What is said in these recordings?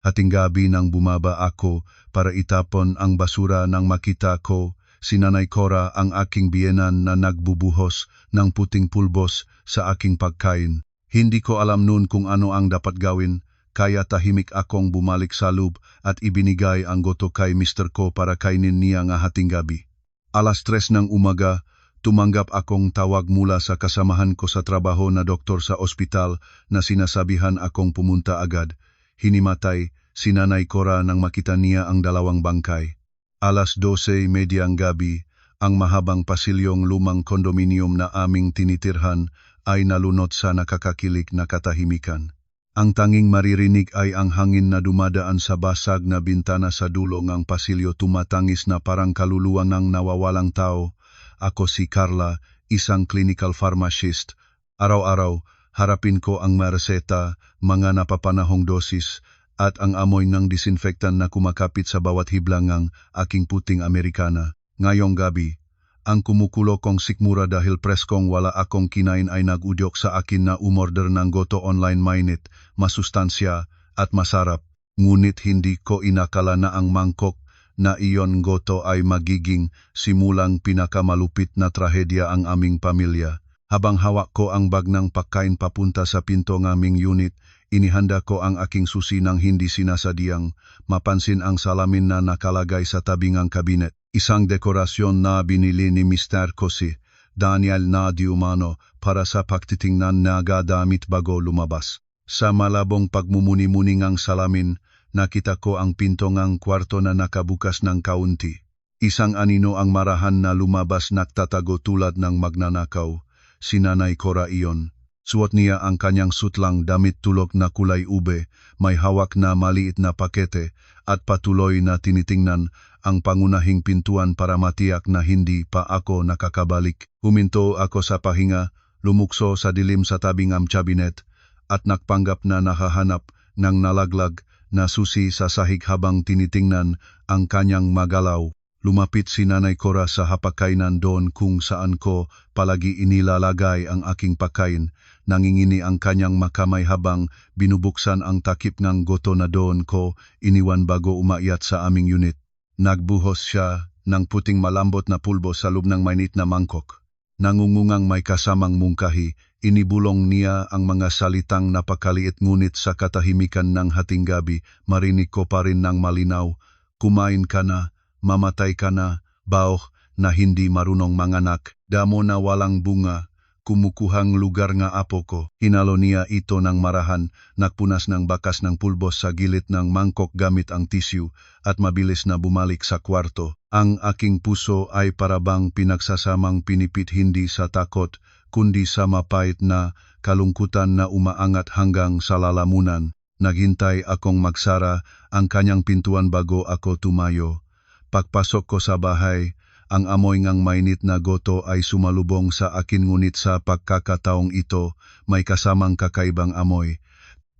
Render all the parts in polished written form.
Hating gabi nang bumaba ako para itapon ang basura nang makita ko si Nanay Cora ang aking biyenan na nagbubuhos ng puting pulbos sa aking pagkain. Hindi ko alam noon kung ano ang dapat gawin, kaya tahimik akong bumalik sa loob at ibinigay ang goto kay Mr. Ko para kainin niya nga hating gabi. 3:00 ng umaga, tumanggap akong tawag mula sa kasamahan ko sa trabaho na doktor sa ospital na sinasabihan akong pumunta agad. Hinimatay si Nanay Cora nang makita niya ang dalawang bangkay. 12:30 ang gabi, ang mahabang pasilyong lumang kondominium na aming tinitirhan ay nalunot sa nakakakilig na katahimikan. Ang tanging maririnig ay ang hangin na dumadaan sa basag na bintana sa dulo ng pasilyo, tumatangis na parang kaluluwa ng nawawalang tao. Ako si Carla, isang clinical pharmacist. Araw-araw, harapin ko ang mareseta, mga napapanahong dosis, at ang amoy ng disinfectant na kumakapit sa bawat hiblang ng aking puting Amerikana. Ngayong gabi, ang kumukulo kong sikmura dahil preskong wala akong kinain ay nagudyok sa akin na umorder ng goto online. Mainit, masustansya, at masarap. Ngunit hindi ko inakala na ang mangkok na iyon goto ay magiging simulang pinakamalupit na trahedya ang aming pamilya. Habang hawak ko ang bag ng pagkain papunta sa pinto ng aming unit, inihanda ko ang aking susi nang hindi sinasadyang mapansin ang salamin na nakalagay sa tabing ng kabinet. Isang dekorasyon na binili ni Mr. Cosi, Daniel na Diumano, para sa pagtitingnan na gadamit bago lumabas. Sa malabong pagmumuni-muni ng salamin, nakita ko ang pinto ng kwarto na nakabukas ng kaunti. Isang anino ang marahan na lumabas, nagtatago tulad ng magnanakaw. Si Nanay Cora iyon. Suot niya ang kanyang sutlang damit tulok na kulay ube, may hawak na maliit na pakete, at patuloy na tinitingnan ang pangunahing pintuan para matiyak na hindi pa ako nakakabalik. Huminto ako sa pahinga, lumukso sa dilim sa tabing ng cabinet, at nagpanggap na nakahanap ng nalaglag na susi sa sahig habang tinitingnan ang kanyang magalaw. Lumapit si Nanay Cora sa hapagkainan doon kung saan ko palagi inilalagay ang aking pagkain. Nangingini ang kanyang makamay habang binubuksan ang takip ng goto na doon ko iniwan bago umakyat sa aming unit. Nagbuhos siya ng puting malambot na pulbo sa loob ng mainit na mangkok. Nangungungang may kasamang mungkahi, inibulong niya ang mga salitang napakaliit ngunit sa katahimikan ng hating gabi, marinig ko pa rin ng malinaw. Kumain ka na, mamatay ka na, baoh na hindi marunong manganak, damo na walang bunga, kumukuhang lugar nga apo ko. Hinalo niya ito ng marahan, nagpunas ng bakas ng pulbos sa gilid ng mangkok gamit ang tisyu, at mabilis na bumalik sa kwarto. Ang aking puso ay parabang pinagsasamang pinipit, hindi sa takot, kundi sa mapait na kalungkutan na umaangat hanggang sa lalamunan. Naghintay akong magsara ang kanyang pintuan bago ako tumayo. Pagpasok ko sa bahay, ang amoy ng mainit na goto ay sumalubong sa akin, ngunit sa pagkakataong ito, may kasamang kakaibang amoy.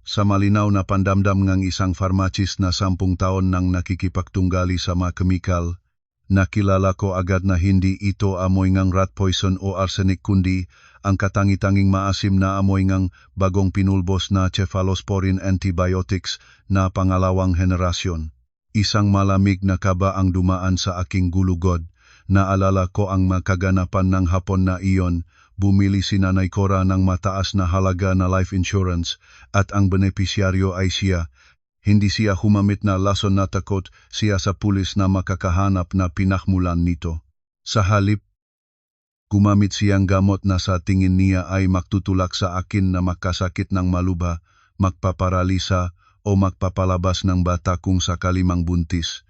Sa malinaw na pandamdam ng isang pharmacist na 10 taon nang nakikipagtunggali sa mga kemikal, nakilala ko agad na hindi ito amoy ng rat poison o arsenic, kundi ang katangi-tanging maasim na amoy ng bagong pinulbos na cephalosporin antibiotics na pangalawang henerasyon. Isang malamig na kaba ang dumaan sa aking gulugod. Naalala ko ang makaganapan ng hapon na iyon. Bumili si Nanay Cora ng mataas na halaga na life insurance at ang benepisyaryo ay siya. Hindi siya humamit na lason na takot siya sa pulis na makakahanap na pinakmulan nito. Sa halip, gumamit siyang gamot na sa tingin niya ay magtutulak sa akin na makasakit ng malubha, magpaparalisa o magpapalabas ng bata kung sakali mang buntis.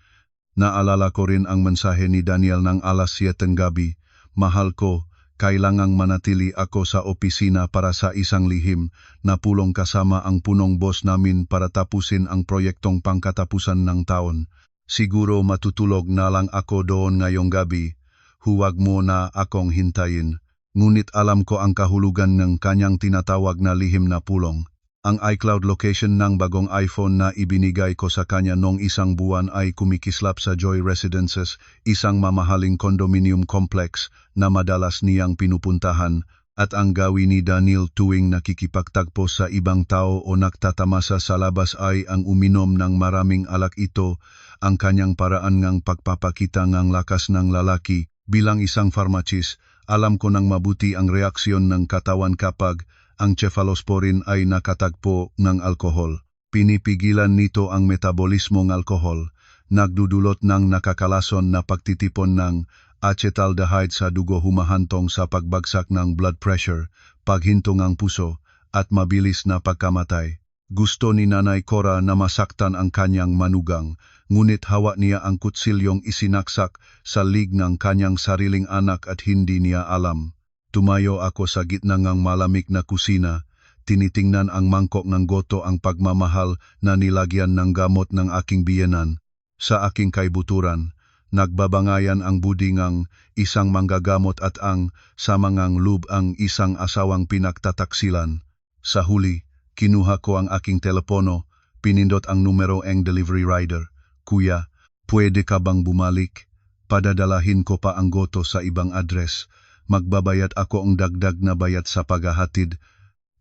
Naalala ko rin ang mensahe ni Daniel ng 7:00 gabi. Mahal ko, kailangang manatili ako sa opisina para sa isang lihim na pulong kasama ang punong boss namin para tapusin ang proyektong pangkatapusan ng taon. Siguro matutulog na lang ako doon ngayong gabi. Huwag mo na akong hintayin. Ngunit alam ko ang kahulugan ng kanyang tinatawag na lihim na pulong. Ang iCloud location ng bagong iPhone na ibinigay ko sa kanya noong 1 buwan ay kumikislap sa Joy Residences, isang mamahaling condominium complex na madalas niyang pinupuntahan, At ang gawin ni Daniel tuwing nakikipagtagpo sa ibang tao o nagtatamasa sa labas ay ang uminom ng maraming alak. Ito ang kanyang paraan ngang pagpapakita ng lakas ng lalaki. Bilang isang pharmacist, alam ko nang mabuti ang reaksyon ng katawan kapag ang cephalosporin ay nakatagpo ng alkohol. Pinipigilan nito ang metabolismo ng alkohol, nagdudulot ng nakakalason na pagtitipon ng acetaldehyde sa dugo, humahantong sa pagbagsak ng blood pressure, paghintong ng puso, at mabilis na pagkamatay. Gusto ni Nanay Cora na masaktan ang kanyang manugang, ngunit hawak niya ang kutsilyong isinaksak sa lig ng kanyang sariling anak at hindi niya alam. Tumayo ako sa gitna ng malamig na kusina, tinitingnan ang mangkok ng goto, ang pagmamahal na nilagyan ng gamot ng aking biyenan. Sa aking kaibuturan, nagbabangayan ang budingang isang manggagamot at ang samangang loob ang isang asawang pinagtataksilan. Sa huli, kinuha ko ang aking telepono, pinindot ang numero ng delivery rider. Kuya, pwede ka bang bumalik? Padadalahin ko pa ang goto sa ibang address. Magbabayad ako ang dagdag na bayad sa paghahatid.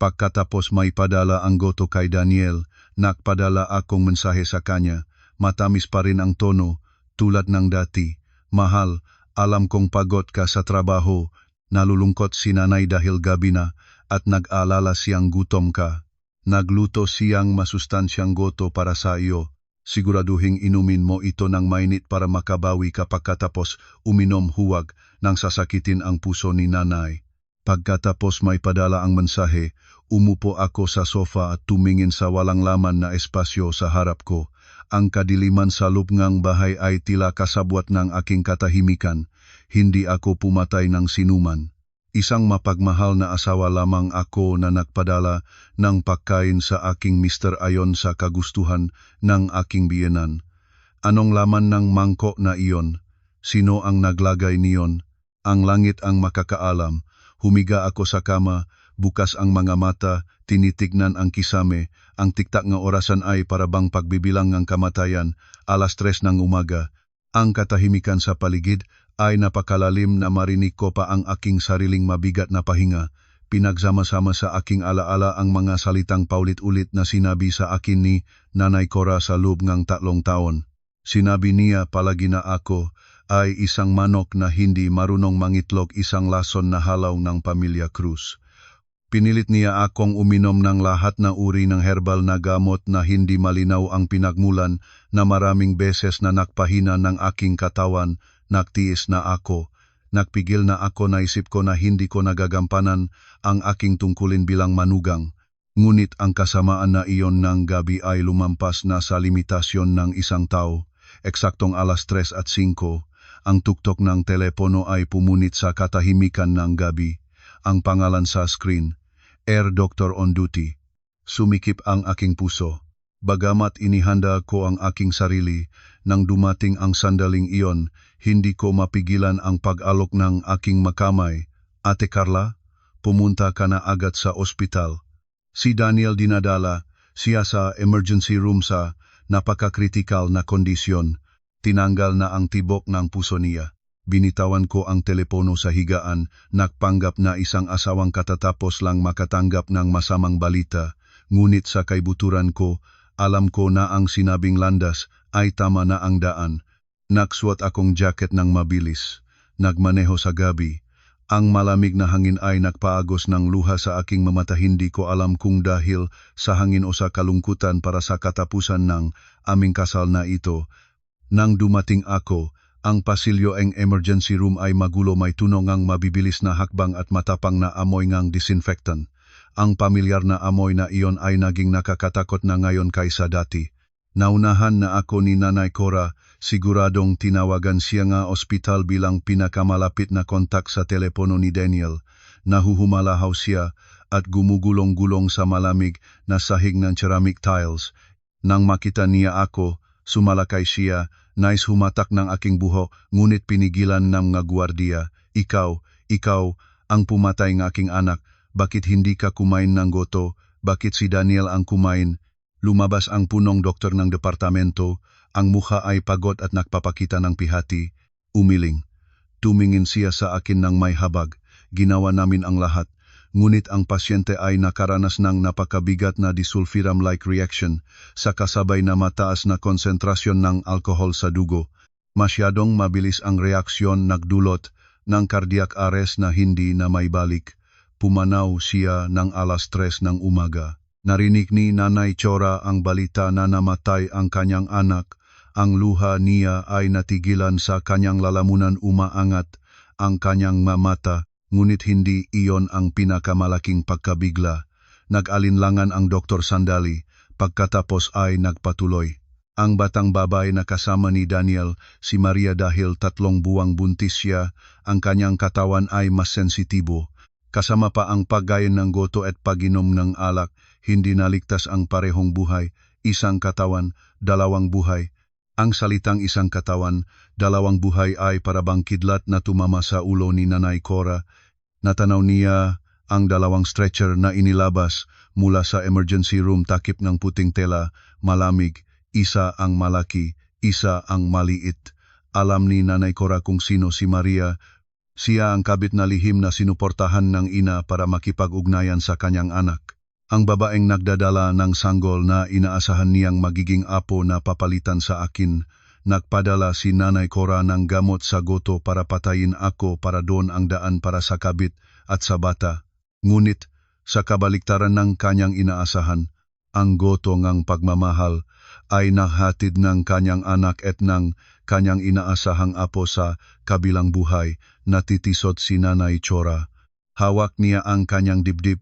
Pagkatapos may padala ang goto kay Daniel, nakpadala akong mensahe sa kanya. Matamis pa rin ang tono, tulad ng dati. Mahal, alam kong pagod ka sa trabaho, nalulungkot si nanay dahil gabi na, at nag-alala siyang gutom ka. Nagluto siyang masustansyang goto para sa iyo. Siguraduhing inumin mo ito ng mainit para makabawi ka. Pagkatapos uminom, huwag nang sasakitin ang puso ni nanay. Pagkatapos may padala ang mensahe, umupo ako sa sofa at tumingin sa walang laman na espasyo sa harap ko. Ang kadiliman sa loob ng bahay ay tila kasabwat ng aking katahimikan. Hindi ako pumatay ng sinuman. Isang mapagmahal na asawa lamang ako na nagpadala ng pagkain sa aking mister ayon sa kagustuhan ng aking biyenan. Anong laman ng mangkok na iyon? Sino ang naglagay niyon? Ang langit ang makakaalam. Humiga ako sa kama, bukas ang mga mata, tinitignan ang kisame. Ang tiktak ng orasan ay parabang pagbibilang ng kamatayan, 3:00 ng umaga. Ang katahimikan sa paligid ay napakalalim na marinig ko pa ang aking sariling mabigat na pahinga. Pinagsama-sama sa aking alaala ang mga salitang paulit-ulit na sinabi sa akin ni Nanay Cora sa loob ng 3 taon. Sinabi niya palagi na ako ay isang manok na hindi marunong mangitlog, isang lason na halaw ng pamilya Cruz. Pinilit niya akong uminom ng lahat na uri ng herbal na gamot na hindi malinaw ang pinagmulan, na maraming beses na nakpahina ng aking katawan. Nagtiis na ako. Nagpigil na ako, naisip ko na hindi ko nagagampanan ang aking tungkulin bilang manugang. Ngunit ang kasamaan na iyon ng gabi ay lumampas na sa limitasyon ng isang tao. Eksaktong 3:05, ang tuktok ng telepono ay pumunit sa katahimikan ng gabi. Ang pangalan sa screen, Air Doctor on Duty. Sumikip ang aking puso. Bagamat inihanda ko ang aking sarili, nang dumating ang sandaling iyon, hindi ko mapigilan ang pag-alok ng aking makamay. Ate Carla, pumunta ka na agad sa ospital. Si Daniel dinadala, siya sa emergency room sa napaka-critical na kondisyon. Tinanggal na ang tibok ng puso niya. Binitawan ko ang telepono sa higaan, nagpanggap na isang asawang katatapos lang makatanggap ng masamang balita. Ngunit sa kaibuturan ko, alam ko na ang sinabing landas ay tama na ang daan. Nagsuot akong jacket ng mabilis. Nagmaneho sa gabi. Ang malamig na hangin ay nagpaagos ng luha sa aking mamata. Hindi ko alam kung dahil sa hangin o sa kalungkutan para sa katapusan ng aming kasal na ito. Nang dumating ako, ang pasilyo ng emergency room ay magulo, may tunog ng mabibilis na hakbang at matapang na amoy ng disinfectant. Ang pamilyar na amoy na iyon ay naging nakakatakot na ngayon kaysa dati. Naunahan na ako ni Nanay Cora, siguradong tinawagan siya nga ospital bilang pinakamalapit na kontak sa telepono ni Daniel. Nahuhumalahaw siya at gumugulong-gulong sa malamig na sahig ng ceramic tiles. Nang makita niya ako, sumalakay siya, nais humatak ng aking buhok, ngunit pinigilan ng mga gwardiya. Ikaw, ang pumatay ng aking anak. Bakit hindi ka kumain ng goto? Bakit si Daniel ang kumain? Lumabas ang punong doktor ng departamento. Ang mukha ay pagod at nagpapakita ng pihati. Umiling. Tumingin siya sa akin ng may habag. Ginawa namin ang lahat. ngunit ang pasyente ay nakaranas ng napakabigat na disulfiram-like reaction sa kasabay na mataas na konsentrasyon ng alkohol sa dugo. Masyadong mabilis ang reaksyon nagdulot ng cardiac arrest na hindi na maibalik. Pumanaw siya ng 3:00 ng umaga. Narinig ni Nanay Chora ang balita na namatay ang kanyang anak. Ang luha niya ay natigilan sa kanyang lalamunan, umaangat ang kanyang mata, ngunit hindi iyon ang pinakamalaking pagkabigla. Nag-alinlangan ang doktor sandali, pagkatapos ay nagpatuloy. Ang batang babae na kasama ni Daniel, si Maria, dahil 3 buwang buntis siya, ang kanyang katawan ay mas sensitibo. Kasama pa ang paggayon ng goto at pag-inom ng alak, hindi naligtas ang parehong buhay, isang katawan, 2 buhay. Ang salitang isang katawan, 2 buhay ay parabang kidlat na tumama sa ulo ni Nanay Cora. Natanaw niya ang 2 stretcher na inilabas mula sa emergency room, takip ng puting tela, malamig, isa ang malaki, isa ang maliit. Alam ni Nanay Cora kung sino si Maria. Siya ang kabit na lihim na sinuportahan ng ina para makipag-ugnayan sa kanyang anak. Ang babaeng nagdadala ng sanggol na inaasahan niyang magiging apo na papalitan sa akin. Nagpadala si Nanay Cora ng gamot sa goto para patayin ako, para doon ang daan para sa kabit at sa bata. Ngunit, sa kabaliktaran ng kanyang inaasahan, ang goto ngang pagmamahal ay nahatid ng kanyang anak at ng kanyang inaasahang apo sa kabilang buhay. Natitisot si Nanay Chora. Hawak niya ang kanyang dibdib.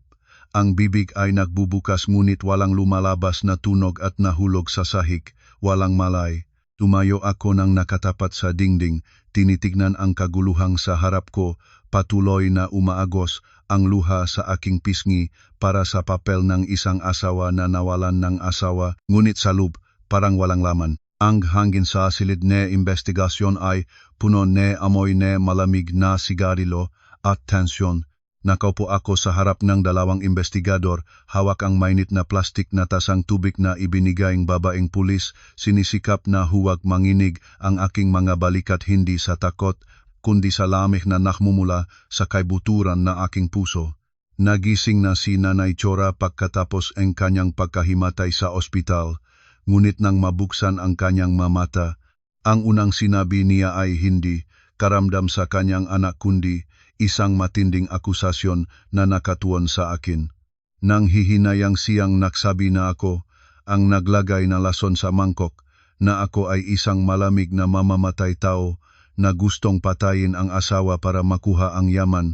Ang bibig ay nagbubukas, ngunit walang lumalabas na tunog at nahulog sa sahig, walang malay. Tumayo ako nang nakatapat sa dingding, tinitignan ang kaguluhang sa harap ko, patuloy na umaagos ang luha sa aking pisngi para sa papel ng isang asawa na nawalan ng asawa, ngunit sa loob, parang walang laman. Ang hangin sa silid ne investigasyon ay puno ne amoy ne malamig na sigarilyo at tensyon. Nakaupo ako sa harap ng 2 investigador, hawak ang mainit na plastik na tasang tubig na ibinigay ng babaeng pulis. Sinisikap na huwag manginig ang aking mga balikat, hindi sa takot, kundi sa lamig na nakmumula sa kaibuturan na aking puso. Nagising na si Nanay Chora pagkatapos ang kanyang pagkahimatay sa ospital, ngunit nang mabuksan ang kanyang mata, ang unang sinabi niya ay hindi karamdam sa kanyang anak, kundi isang matinding akusasyon na nakatuon sa akin. Nang hihinayang siyang nagsabi na ako ang naglagay na lason sa mangkok, na ako ay isang malamig na mamamatay tao na gustong patayin ang asawa para makuha ang yaman.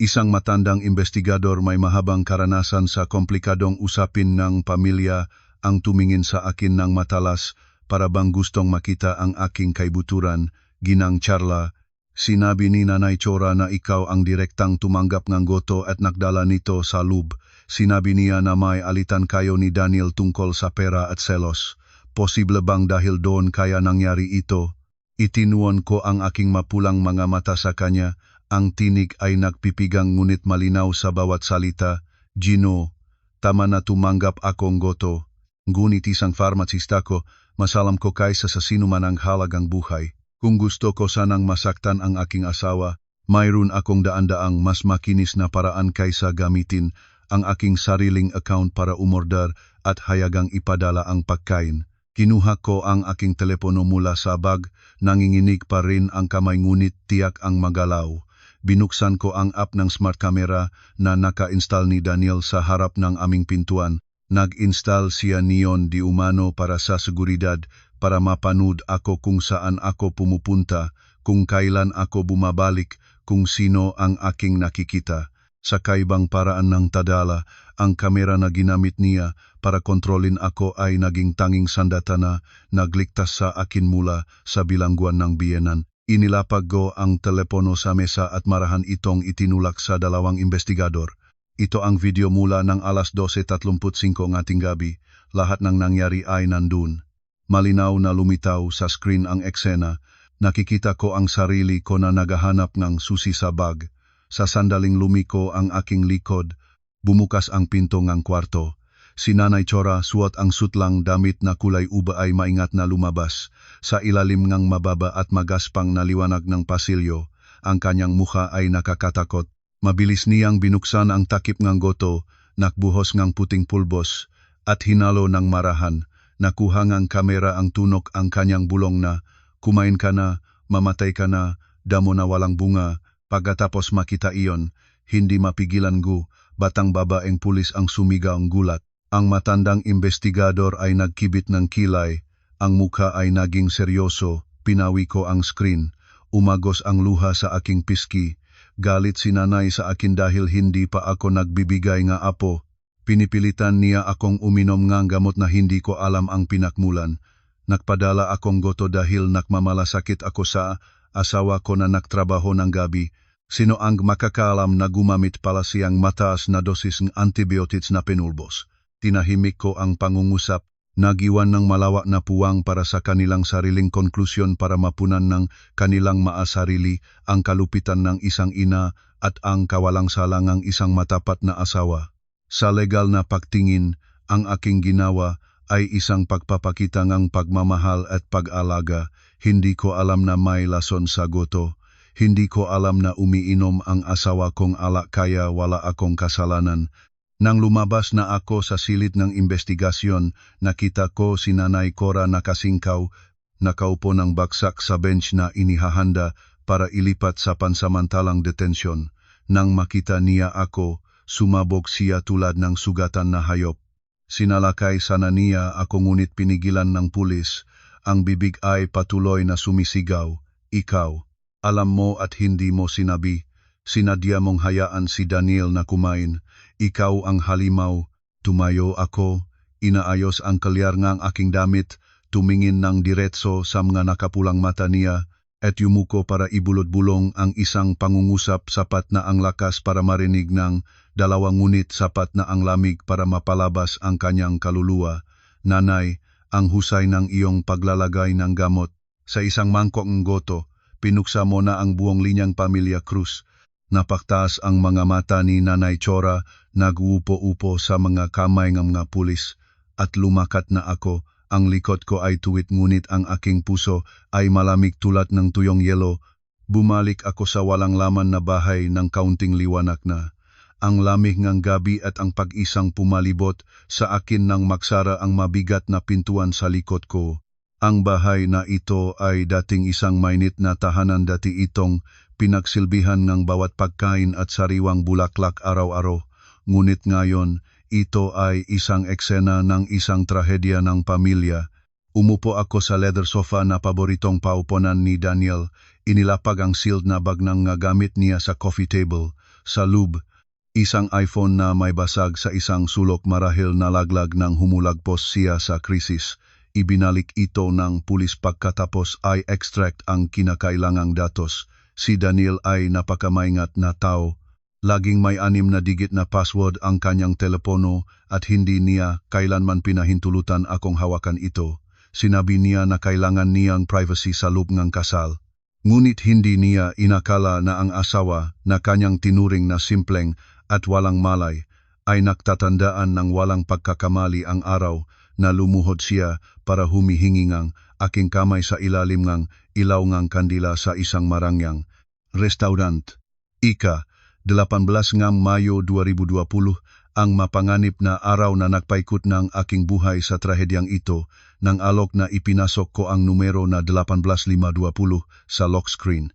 Isang matandang investigador may mahabang karanasan sa komplikadong usapin ng pamilya ang tumingin sa akin ng matalas, para bang gustong makita ang aking kaibuturan. Ginang Charla, sinabi ni Nanay Chora na ikaw ang direktang tumanggap ng goto at nagdala nito sa loob. Sinabi niya na may alitan kayo ni Daniel tungkol sa pera at selos. Posible bang dahil doon kaya nangyari ito? Itinuon ko ang aking mapulang mga mata sa kanya. Ang tinig ay nagpipigang ngunit malinaw sa bawat salita. Gino, tama na tumanggap akong goto. Ngunit isang farmasista ko, masalam ko kaysa sa sinuman ang halagang buhay. Kung gusto ko sanang masaktan ang aking asawa, mayroon akong daan-daang mas makinis na paraan kaysa gamitin ang aking sariling account para umorder at hayagang ipadala ang pagkain. Kinuha ko ang aking telepono mula sa bag, nanginginig pa rin ang kamay ngunit tiyak ang magalaw. Binuksan ko ang app ng smart camera na naka-install ni Daniel sa harap ng aming pintuan. Nag-install siya niyon di umano para sa seguridad, para mapanood ako kung saan ako pumupunta, kung kailan ako bumabalik, kung sino ang aking nakikita. Sa kaibang paraan ng tadala, ang kamera na ginamit niya para kontrolin ako ay naging tanging sandata na nagligtas sa akin mula sa bilangguan ng biyenan. Inilapag ko ang telepono sa mesa at marahan itong itinulak sa 2 investigador. Ito ang video mula ng 12:35 ng gabi. Lahat ng nangyari ay nandun. Malinaw na lumitaw sa screen ang eksena. Nakikita ko ang sarili ko na naghahanap ng susi sa bag. Sa sandaling lumiko ang aking likod, bumukas ang pinto ng kwarto. Si Nanay Chora, suot ang sutlang damit na kulay uba, ay maingat na lumabas. Sa ilalim ng mababa at magaspang na liwanag ng pasilyo, ang kanyang mukha ay nakakatakot. Mabilis niyang binuksan ang takip ngang goto, nakbuhos ngang puting pulbos, at hinalo ng marahan. Nakuha ngang kamera ang tunok ang kanyang bulong na, kumain ka na, mamatay ka na, damo na walang bunga. Pagkatapos makita iyon, hindi mapigilan batang babaeng pulis ang sumigaw ang gulat. Ang matandang investigador ay nagkibit ng kilay, ang mukha ay naging seryoso, pinawi ko ang screen. Umagos ang luha sa aking piski. Galit si nanay sa akin dahil hindi pa ako nagbibigay nga apo. Pinipilitan niya akong uminom ng gamot na hindi ko alam ang pinakmulan. Nagpadala akong goto dahil nakmamalasakit ako sa asawa ko na nagtrabaho ng gabi. Sino ang makakaalam na gumamit pala siyang mataas na dosis ng antibiotics na pinulbos. Tinahimik ko ang pangungusap. Nagiwan ng malawak na puwang para sa kanilang sariling konklusyon para mapunan ng kanilang maasarili ang kalupitan ng isang ina at ang kawalang salangang isang matapat na asawa. Sa legal na pagtingin, ang aking ginawa ay isang pagpapakita ng pagmamahal at pag-alaga. Hindi ko alam na may lason sa goto. Hindi ko alam na umiinom ang asawa kong alak kaya wala akong kasalanan. Nang lumabas na ako sa silid ng investigasyon, nakita ko si Nanay Cora nakasingkaw, nakaupo ng baksak sa bench na inihahanda para ilipat sa pansamantalang detensyon. Nang makita niya ako, sumabog siya tulad ng sugatan na hayop. Sinalakay sana niya ako ngunit pinigilan ng pulis. Ang bibig ay patuloy na sumisigaw, "Ikaw, alam mo at hindi mo sinabi. Sinadya mong hayaan si Daniel na kumain. Ikaw ang halimaw." Tumayo ako, inaayos ang kalyar ngang aking damit, tumingin ng diretso sa mga nakapulang mata niya, at yumuko para ibulot-bulong ang isang pangungusap sapat na ang lakas para marinig ng dalawa ngunit sapat na ang lamig para mapalabas ang kanyang kaluluwa. "Nanay, ang husay ng iyong paglalagay ng gamot sa isang mangkok ng goto, pinuksa mo na ang buong linyang pamilya Cruz." Napaktaas ang mga mata ni Nanay Cora, naguupo-upo sa mga kamay ng mga pulis, at lumakat na ako. Ang likod ko ay tuwid ngunit ang aking puso ay malamig tulad ng tuyong yelo. Bumalik ako sa walang laman na bahay ng kaunting liwanag na. Ang lamig ng gabi at ang pag-isang pumalibot sa akin nang magsara ang mabigat na pintuan sa likod ko. Ang bahay na ito ay dating isang mainit na tahanan, dati itong pinagsilbihan ng bawat pagkain at sariwang bulaklak araw-araw. Ngunit ngayon, ito ay isang eksena ng isang trahedya ng pamilya. Umupo ako sa leather sofa na paboritong pauponan ni Daniel. Inilapag ang sealed na bag ng gamit niya sa coffee table. Sa loob, isang iPhone na may basag sa isang sulok marahil nalaglag nang humulagpos siya sa krisis. Ibinalik ito ng pulis pagkatapos ay extract ang kinakailangang datos. Si Daniel ay napakamaingat na tao. Laging may 6 na digit na password ang kanyang telepono at hindi niya kailanman pinahintulutan akong hawakan ito. Sinabi niya na kailangan niyang privacy sa loob ng kasal. Ngunit hindi niya inakala na ang asawa na kanyang tinuring na simpleng at walang malay ay nagtatandaan ng walang pagkakamali ang araw na lumuhod siya para humihingi ng aking kamay sa ilalim ng ilaw ng kandila sa isang marangyang restaurant. 18 Mayo 2020, ang mapanganib na araw na nagpaikot ng aking buhay sa trahedyang ito. Nang alok na ipinasok ko ang numero na 18520 sa lock screen.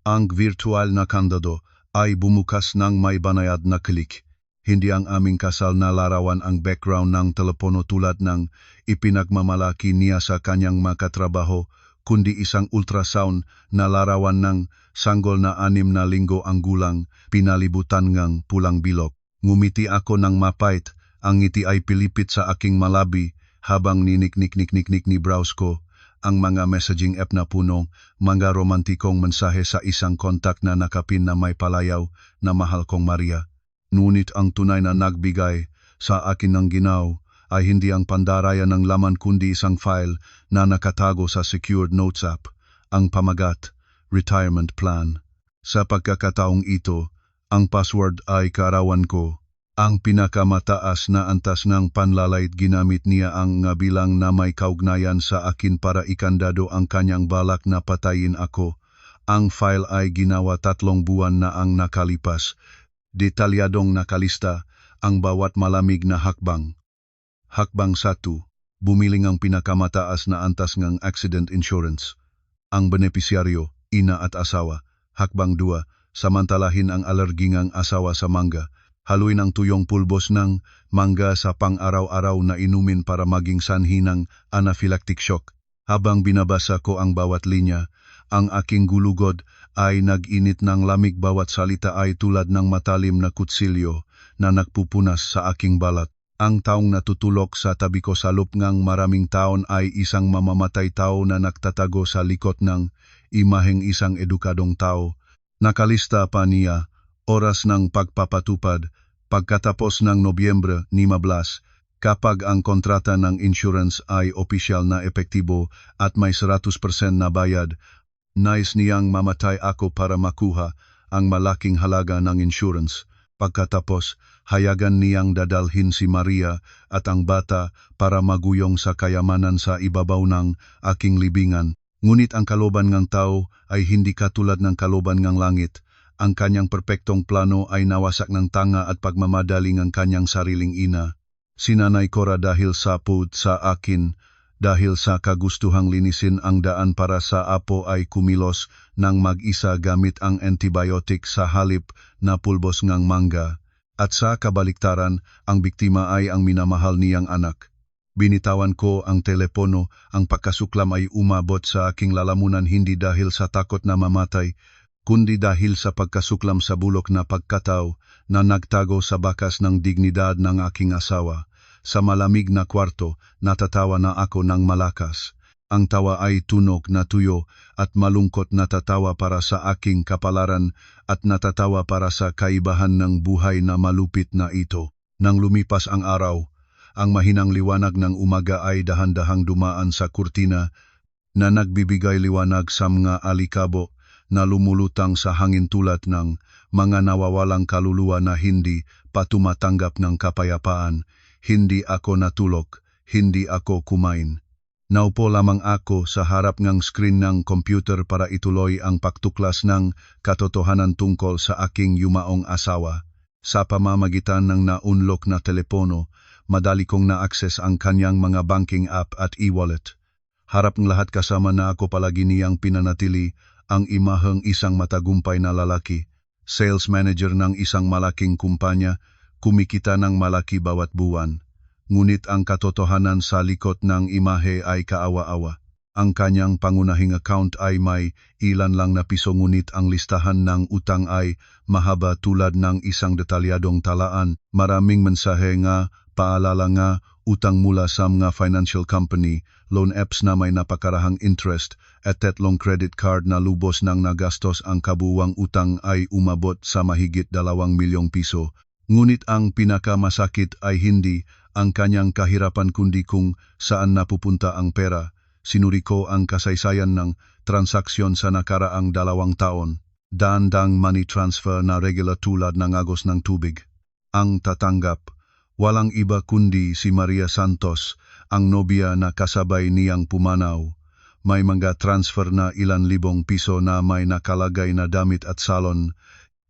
Ang virtual na kandado ay bumukas ng may banayad na klik. Hindi ang aming kasal na larawan ang background ng telepono tulad ng ipinagmamalaki niya sa kanyang makatrabaho, kundi isang ultrasound na larawan ng sanggol na 6 na linggo ang gulang, pinalibutan ng pulang bilog. Ngumiti ako ng mapait, ang ngiti ay pilipit sa aking malabi habang ninik-nik-nik-nik ni browse ko ang mga messaging app na puno, mga romantikong mensahe sa isang kontak na nakapin na may palayaw na mahal kong Maria. Ngunit ang tunay na nagbigay sa akin ng ginaw ay hindi ang pandarayan ng laman kundi isang file na nakatago sa secured notes app, ang pamagat, retirement plan. Sa pagkakataong ito, ang password ay kaarawan ko. Ang pinakamataas na antas ng panlalait, ginamit niya ang bilang na may kaugnayan sa akin para ikandado ang kanyang balak na patayin ako. Ang file ay ginawa 3 buwan na ang nakalipas. Detalyadong nakalista ang bawat malamig na hakbang. Hakbang 1. Bumiling ang pinakamataas na antas ng accident insurance. Ang benepisyaryo, ina at asawa. Hakbang 2. Samantalahin ang alergi ng asawa sa mangga. Haluin ang tuyong pulbos ng mangga sa pang-araw-araw na inumin para maging sanhi ng anaphylactic shock. Habang binabasa ko ang bawat linya, ang aking gulugod ay nag-init ng lamig, bawat salita ay tulad ng matalim na kutsilyo na nagpupunas sa aking balat. Ang taong natutulok sa tabi ko sa loob ng maraming taon ay isang mamamatay tao na nagtatago sa likod ng imaheng isang edukadong tao. Nakalista pa niya, oras ng pagpapatupad, pagkatapos ng Nobyembre 15, kapag ang kontrata ng insurance ay opisyal na epektibo at may 100% na bayad, nais niyang mamatay ako para makuha ang malaking halaga ng insurance. Pagkatapos, hayagan niyang dadalhin si Maria at ang bata para maguyong sa kayamanan sa ibabaw ng aking libingan. Ngunit ang kaloban ng tao ay hindi katulad ng kaloban ng langit. Ang kanyang perpektong plano ay nawasak ng tanga at pagmamadaling ang kanyang sariling ina. Si Nanay Cora dahil sapud sa akin, dahil sa kagustuhang linisin ang daan para sa apo ay kumilos ng mag-isa gamit ang antibiotic sa halip na pulbos ng mangga. At sa kabaliktaran, ang biktima ay ang minamahal niyang anak. Binitawan ko ang telepono, ang pagkasuklam ay umabot sa aking lalamunan hindi dahil sa takot na mamatay, kundi dahil sa pagkasuklam sa bulok na pagkatao na nagtago sa bakas ng dignidad ng aking asawa. Sa malamig na kwarto, natatawa na ako ng malakas. Ang tawa ay tunog na tuyo at malungkot na tatawa para sa aking kapalaran at natatawa para sa kaibahan ng buhay na malupit na ito. Nang lumipas ang araw, ang mahinang liwanag ng umaga ay dahan-dahang dumaan sa kurtina na nagbibigay liwanag sa mga alikabo na lumulutang sa hangin tulad ng mga nawawalang kaluluwa na hindi pa tumatanggap ng kapayapaan. Hindi ako natulog, hindi ako kumain. Naupo lamang ako sa harap ng screen ng computer para ituloy ang pagtuklas ng katotohanan tungkol sa aking yumaong asawa. Sa pamamagitan ng naunlock na telepono, madali kong na-access ang kanyang mga banking app at e-wallet. Harap ng lahat kasama na ako palagi niyang pinanatili ang imaheng isang matagumpay na lalaki, sales manager ng isang malaking kumpanya, kumikita ng malaki bawat buwan. Ngunit ang katotohanan sa likod ng imahe ay kaawa-awa. Ang kanyang pangunahing account ay may ilan lang na piso, ngunit ang listahan ng utang ay mahaba tulad ng isang detalyadong talaan. Maraming mensahe nga, paalala nga, utang mula sa mga financial company, loan apps na may napakarahang interest, at tatlong credit card na lubos ng nagastos. Ang kabuuang utang ay umabot sa mahigit 2 milyong piso. Ngunit ang pinakamasakit ay hindi ang kanyang kahirapan kundi kung saan napupunta ang pera. Sinuri ko ang kasaysayan ng transaksyon sa nakaraang 2 taon. Daan-daang money transfer na regular tulad ng agos ng tubig. Ang tatanggap, walang iba kundi si Maria Santos, ang nobya na kasabay niyang pumanaw. May mga transfer na ilan libong piso na may nakalagay na damit at salon,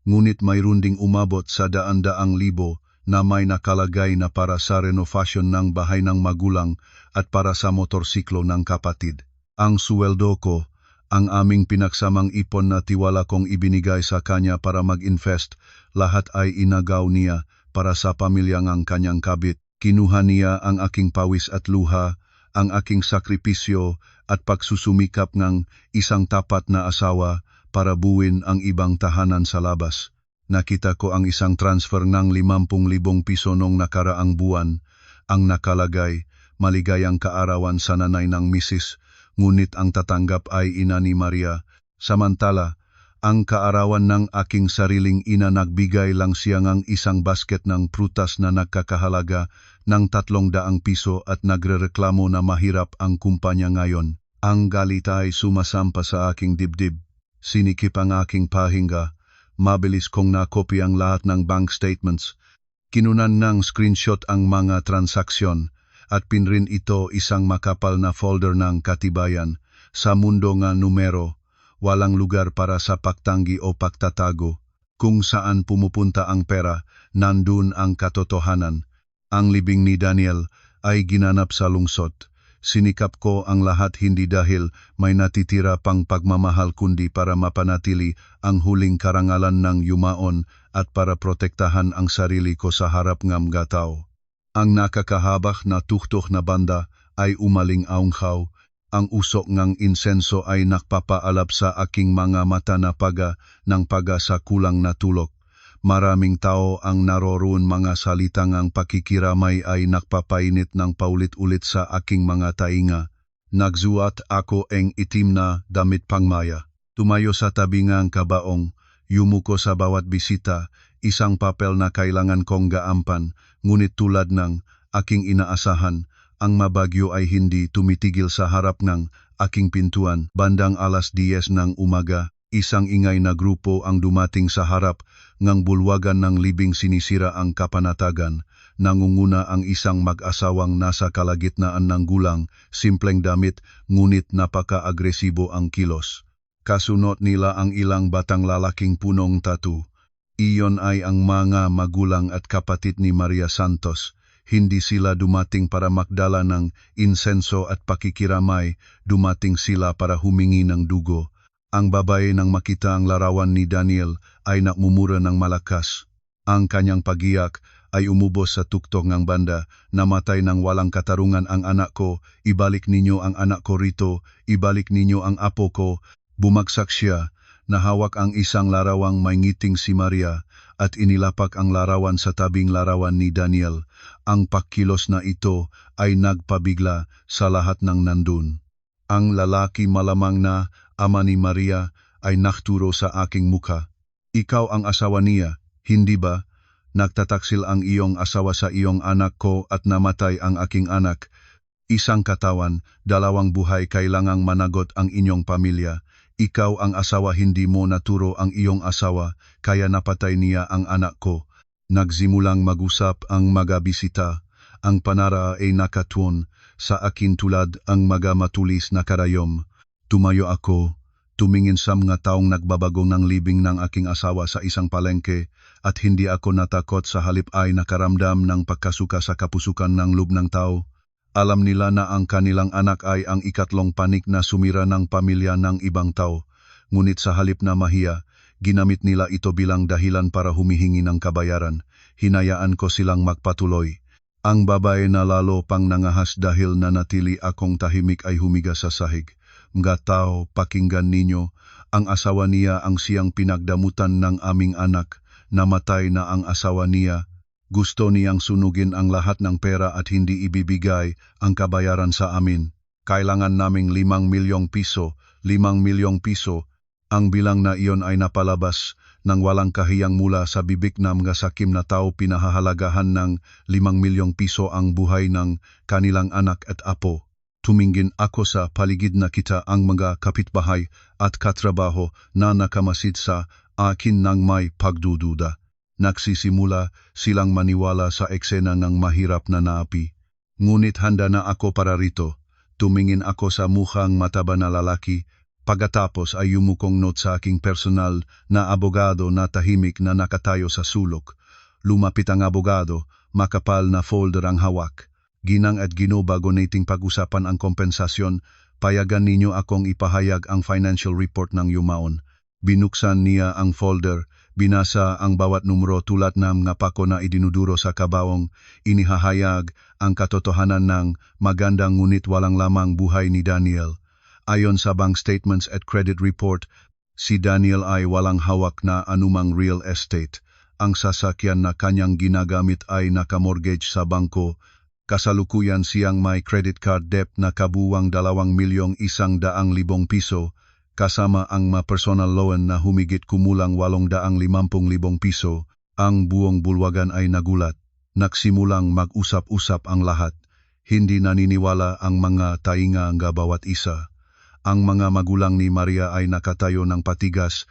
ngunit mayroon ding umabot sa daan-daang libo na may nakalagay na para sa renovasyon ng bahay ng magulang at para sa motorsiklo ng kapatid. Ang suweldo ko, ang aming pinagsamang ipon na tiwala kong ibinigay sa kanya para mag-invest, lahat ay inagaw niya para sa pamilyang ang kanyang kabit. Kinuha niya ang aking pawis at luha, ang aking sakripisyo at pagsusumikap ng isang tapat na asawa para buuin ang ibang tahanan sa labas. Nakita ko ang isang transfer ng 50,000 piso noong nakaraang buwan. Ang nakalagay, maligayang kaarawan sa nanay ng misis, ngunit ang tatanggap ay ina ni Maria. Samantala, ang kaarawan ng aking sariling ina nagbigay lang siya ng isang basket ng prutas na nagkakahalaga ng 300 piso at nagrereklamo na mahirap ang kumpanya ngayon. Ang galit ay sumasampa sa aking dibdib. Sinikip ang aking pahinga. Mabilis kong nakopy ang lahat ng bank statements. Kinunan ng screenshot ang mga transaksyon at pinrin ito isang makapal na folder ng katibayan. Sa mundo nga numero, walang lugar para sa pagtanggi o pagtatago. Kung saan pumupunta ang pera, nandun ang katotohanan. Ang libing ni Daniel ay ginanap sa lungsod. Sinikap ko ang lahat hindi dahil may natitira pang pagmamahal kundi para mapanatili ang huling karangalan ng yumaon at para protektahan ang sarili ko sa harap ng mga tao. Ang nakakahabak na tuktok na banda ay umaling aunghaw. Ang usok ng insenso ay nakpapaalap sa aking mga mata na ng paga sa kulang na tulog. Maraming tao ang naroroon, mga salitang ang pakikiramay ay nakpapainit ng paulit-ulit sa aking mga tainga. Nagsuot ako ng itim na damit pangmaya. Tumayo sa tabi ng kabaong, yumuko sa bawat bisita, isang papel na kailangan kong gaampan, ngunit tulad ng aking inaasahan, ang mabagyo ay hindi tumitigil sa harap ng aking pintuan. Bandang alas 10 ng umaga, isang ingay na grupo ang dumating sa harap ng bulwagan ng libing, sinisira ang kapanatagan. Nangunguna ang isang mag-asawang nasa kalagitnaan ng gulang, simpleng damit, ngunit napaka-agresibo ang kilos. Kasunod nila ang ilang batang lalaking punong tattoo. Iyon ay ang mga magulang at kapatid ni Maria Santos. Hindi sila dumating para magdala ng insenso at pakikiramay, dumating sila para humingi ng dugo. Ang babae nang makita ang larawan ni Daniel ay nakmumura ng malakas. Ang kanyang pagiyak ay umubos sa tuktok ng banda. Namatay ng walang katarungan ang anak ko, ibalik ninyo ang anak ko rito, ibalik ninyo ang apo ko. Bumagsak siya, nahawak ang isang larawang may ngiting si Maria at inilapak ang larawan sa tabing larawan ni Daniel. Ang pagkilos na ito ay nagpabigla sa lahat ng nandun. Ang lalaki, malamang na ama ni Maria, ay nakturo sa aking mukha. Ikaw ang asawa niya, hindi ba? Nagtataksil ang iyong asawa sa iyong anak ko at namatay ang aking anak. Isang katawan, dalawang buhay, kailangang managot ang inyong pamilya. Ikaw ang asawa, hindi mo naturo ang iyong asawa, kaya napatay niya ang anak ko. Nagsimulang mag-usap ang mga bisita. Ang panara ay nakatuon sa akin tulad ang mga matulis na karayom. Tumayo ako, tumingin sa mga taong nagbabago ng libing ng aking asawa sa isang palengke, at hindi ako natakot, sa halip ay nakaramdam ng pagkasuka sa kapusukan ng loob ng tao. Alam nila na ang kanilang anak ay ang ikatlong panik na sumira ng pamilya ng ibang tao. Ngunit sa halip na mahiya, ginamit nila ito bilang dahilan para humihingi ng kabayaran. Hinayaan ko silang magpatuloy. Ang babae na lalo pang nangahas dahil nanatili akong tahimik ay humiga sa sahig. Mga tao, pakinggan ninyo, ang asawa niya ang siyang pinagdamutan ng aming anak. Namatay na ang asawa niya. Gusto niyang sunugin ang lahat ng pera at hindi ibibigay ang kabayaran sa amin. Kailangan naming 5 milyong piso, 5 milyong piso. Ang bilang na iyon ay napalabas ng walang kahiyang mula sa bibig ng mga sakim na tao. Pinahahalagahan ng 5 milyong piso ang buhay ng kanilang anak at apo. Tumingin ako sa paligid, na kita ang mga kapitbahay at katrabaho na nakamasid sa akin ng may pagdududa. Nagsisimula silang maniwala sa eksena ng mahirap na naapi. Ngunit handa na ako para rito. Tumingin ako sa mukhang mataba na lalaki. Pagkatapos ay yumukong note sa aking personal na abogado na tahimik na nakatayo sa sulok. Lumapit ang abogado, makapal na folder ang hawak. Ginang at Gino, bago nating pag-usapan ang kompensasyon, payagan ninyo akong ipahayag ang financial report ng yumaon. Binuksan niya ang folder, binasa ang bawat numero tulad ng mga pako na idinuduro sa kabaong. Inihahayag ang katotohanan ng magandang ngunit walang lamang buhay ni Daniel. Ayon sa bank statements at credit report, si Daniel ay walang hawak na anumang real estate. Ang sasakyan na kanyang ginagamit ay nakamortgage sa bangko. Kasalukuyan siyang may credit card debt na kabuwang 2,100,000 piso, kasama ang mga personal loan na humigit kumulang 850,000 piso. Ang buong bulwagan ay nagulat. Nagsimulang mag-usap-usap ang lahat. Hindi naniniwala ang mga tainga ng bawat isa. Ang mga magulang ni Maria ay nakatayo ng patigas.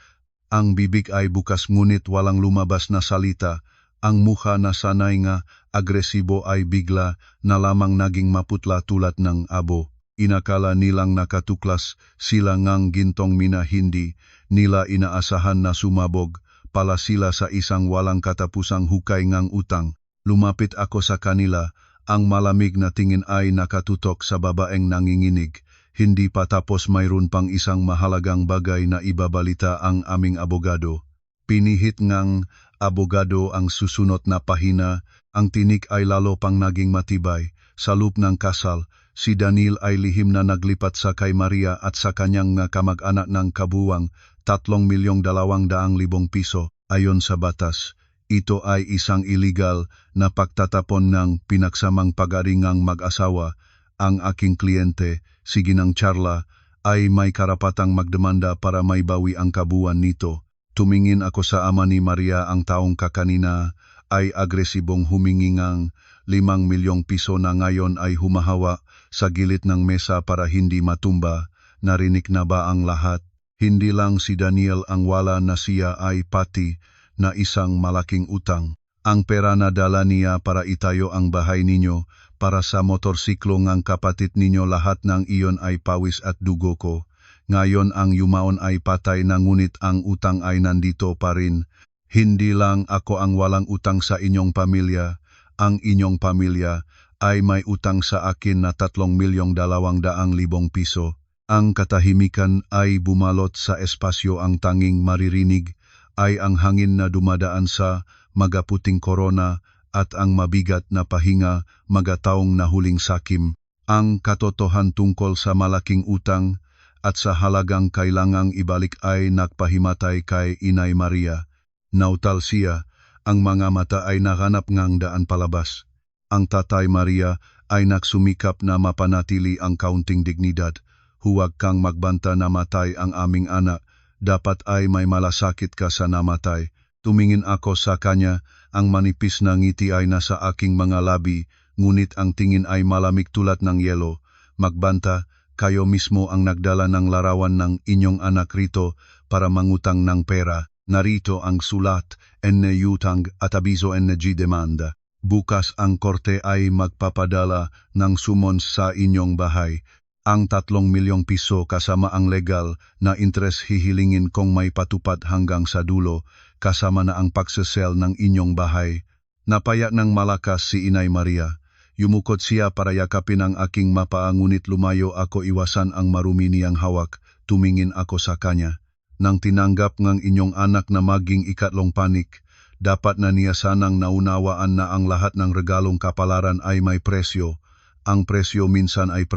Ang bibig ay bukas ngunit walang lumabas na salita. Ang mukha na sanay nga agresibo ay bigla na lamang naging maputla tulad ng abo. Inakala nilang nakatuklas sila ngang gintong mina, hindi nila inaasahan na sumabog. pala sila sa isang walang katapusang hukay ngang utang. Lumapit ako sa kanila, ang malamig na tingin ay nakatutok sa babaeng nanginginig. Hindi pa tapos mayroon pang isang mahalagang bagay na ibabalita ang aming abogado. Pinihit ngang abogado ang susunod na pahina, ang tinik ay lalo pang naging matibay. Sa loop ng kasal, si Daniel ay lihim na naglipat sa kay Maria at sa kanyang kamag-anak ng kabuwang 3,200,000 piso. Ayon sa batas, ito ay isang illegal na pagtatapon ng pinagsamang pag-aringang mag-asawa. Ang aking kliyente, si Ginang Charla, ay may karapatang magdemanda para maibawi ang kabuuan nito. Tumingin ako sa ama ni Maria, ang taong kakanina ay agresibong humingi ng 5,000,000 piso na ngayon ay humahawa sa gilid ng mesa para hindi matumba. Narinig na ba ang lahat? Hindi lang si Daniel ang wala na, siya ay pati na isang malaking utang. Ang pera na dala niya para itayo ang bahay ninyo, para sa motorsiklo ng kapatid ninyo, lahat ng iyon ay pawis at dugo ko. Ngayon ang yumaon ay patay na, ngunit ang utang ay nandito pa rin. Hindi lang ako ang walang utang sa inyong pamilya, ang inyong pamilya ay may utang sa akin na 3,200,000 piso. Ang katahimikan ay bumalot sa espasyo, ang tanging maririnig ay ang hangin na dumadaan sa magaputing korona at ang mabigat na pahinga magataong nahuling sakim. Ang katotohan tungkol sa malaking utang at sa halagang kailangang ibalik ay nagpahimatay kay Inay Maria. Nautal siya, ang mga mata ay naganap ngang daan palabas. Ang Tatay Maria ay nagsumikap na mapanatili ang kaunting dignidad. Huwag kang magbanta na matay ang aming anak, dapat ay may malasakit ka sa namatay. Tumingin ako sa kanya, ang manipis na ngiti ay nasa aking mga labi, ngunit ang tingin ay malamig tulad ng yelo. Magbanta, kayo mismo ang nagdala ng larawan ng inyong anak rito para mangutang ng pera. Narito ang sulat, enne utang at abiso enne demanda. Bukas ang korte ay magpapadala ng summons sa inyong bahay. Ang 3,000,000 piso kasama ang legal na interes hihilingin kong may patupad hanggang sa dulo, kasama na ang pagsesell ng inyong bahay. Napaya ng malakas si Inay Maria. Yumukot siya para yakapin ang aking mapaa, ngunit lumayo ako iwasan ang marumi niyang hawak. Tumingin ako sa kanya. Nang tinanggap ng inyong anak na maging ikatlong panik, dapat na niya sanang naunawaan na ang lahat ng regalong kapalaran ay may presyo. Ang presyo minsan ay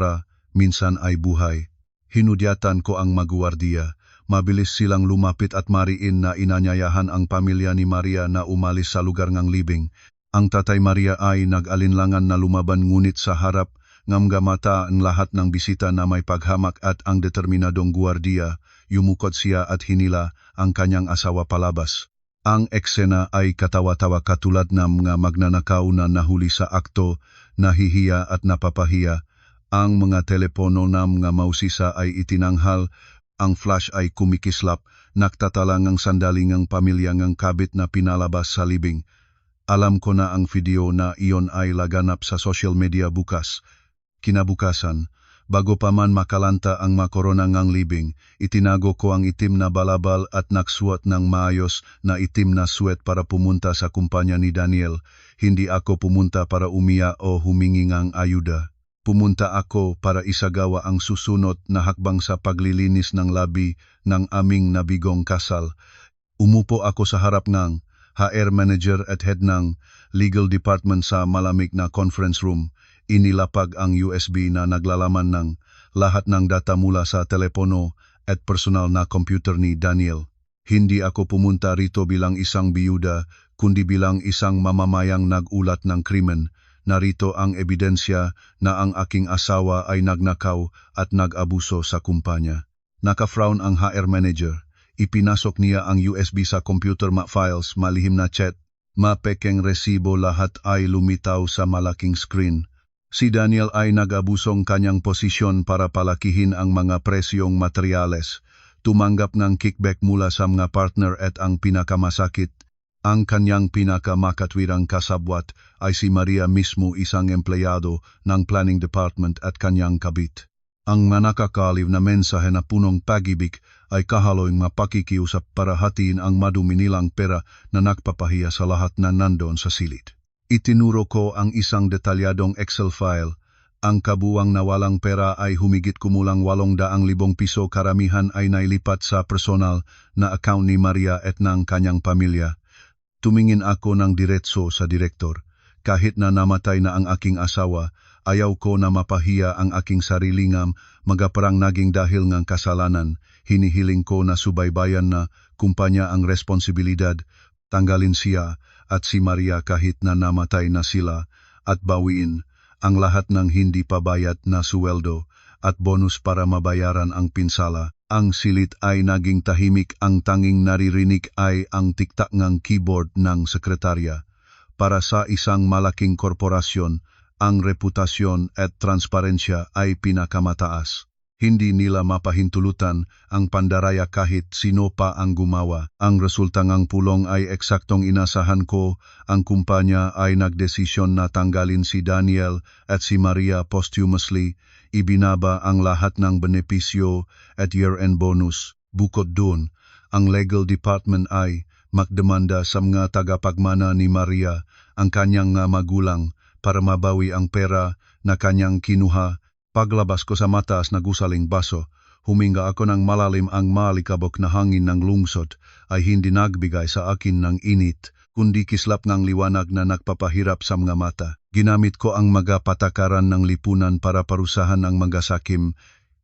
minsan ay buhay. Hinudyatan ko ang maguwardiya. Mabilis silang lumapit at mariin na inanyayahan ang pamilya ni Maria na umalis sa lugar ng libing. Ang Tatay Maria ay nag-alinlangan na lumaban, ngunit sa harap ngamgamata ang lahat ng bisita na may paghamak at ang determinadong guwardiya, yumukot siya at hinila ang kanyang asawa palabas. Ang eksena ay katawa-tawa katulad ng mga magnanakaw na nahuli sa akto, nahihiya at napapahiya. Ang mga telepono ng mga mausisa ay itinanghal, ang flash ay kumikislap, nagtatalang ang sandaling ang pamilya ng kabit na pinalabas sa libing. Alam ko na ang video na iyon ay laganap sa social media bukas. Kinabukasan, bago pa man makalanta ang makorona ngang libing, itinago ko ang itim na balabal at nagsuot ng maayos na itim na suwet para pumunta sa kumpanya ni Daniel. Hindi ako pumunta para umiya o humingi ng ayuda. Pumunta ako para isagawa ang susunod na hakbang sa paglilinis ng labi ng aming nabigong kasal. Umupo ako sa harap ng HR manager at head ng legal department sa malamig na conference room. Inilapag ang USB na naglalaman ng lahat ng data mula sa telepono at personal na computer ni Daniel. Hindi ako pumunta rito bilang isang biyuda, kundi bilang isang mamamayang nag-ulat ng krimen. Narito ang ebidensya na ang aking asawa ay nagnakaw at nag-abuso sa kumpanya. Naka-frown ang HR manager. Ipinasok niya ang USB sa computer files, malihim na chat, mapekeng resibo, lahat ay lumitaw sa malaking screen. Si Daniel ay nag-abusong kanyang posisyon para palakihin ang mga presyong materyales. Tumanggap ng kickback mula sa mga partner at ang pinakamasakit, ang kanyang pinakamakatwirang kasabwat ay si Maria mismo, isang empleyado ng planning department at kanyang kabit. Ang manakakaliw na mensahe na punong pag-ibig ay kahaloy nga pakikiusap para hatiin ang madumi nilang pera na nagpapahiya sa lahat na nandoon sa silid. Itinuro ko ang isang detalyadong Excel file. Ang kabuwang nawalang pera ay humigit kumulang 800,000 piso, karamihan ay nailipat sa personal na account ni Maria at ng kanyang pamilya. Tumingin ako ng diretso sa direktor. Kahit na namatay na ang aking asawa, ayaw ko na mapahiya ang aking sarili nga magaparang naging dahil ng kasalanan. Hinihiling ko na subaybayan na kumpanya ang responsibilidad, tanggalin siya at si Maria kahit na namatay na sila, at bawiin ang lahat ng hindi pabayad na suweldo at bonus para mabayaran ang pinsala. Ang silid ay naging tahimik, ang tanging naririnig ay ang tiktak ng keyboard ng sekretarya. Para sa isang malaking korporasyon, ang reputasyon at transparensya ay pinakamataas. Hindi nila mapahintulutan ang pandaraya kahit sino pa ang gumawa. Ang resulta ng pulong ay eksaktong inasahan ko. Ang kumpanya ay nagdesisyon na tanggalin si Daniel at si Maria posthumously. Ibinaba ang lahat ng benepisyo at year-end bonus. Bukod dun, ang legal department ay magdemanda sa mga tagapagmana ni Maria, ang kanyang magulang, para mabawi ang pera na kanyang kinuha. Paglabas ko sa mataas na gusaling baso, huminga ako ng malalim. Ang malikabok na hangin ng lungsod ay hindi nagbigay sa akin ng init, kundi kislap ng liwanag na nagpapahirap sa mga mata. Ginamit ko ang mga patakaran ng lipunan para parusahan ang mga sakim.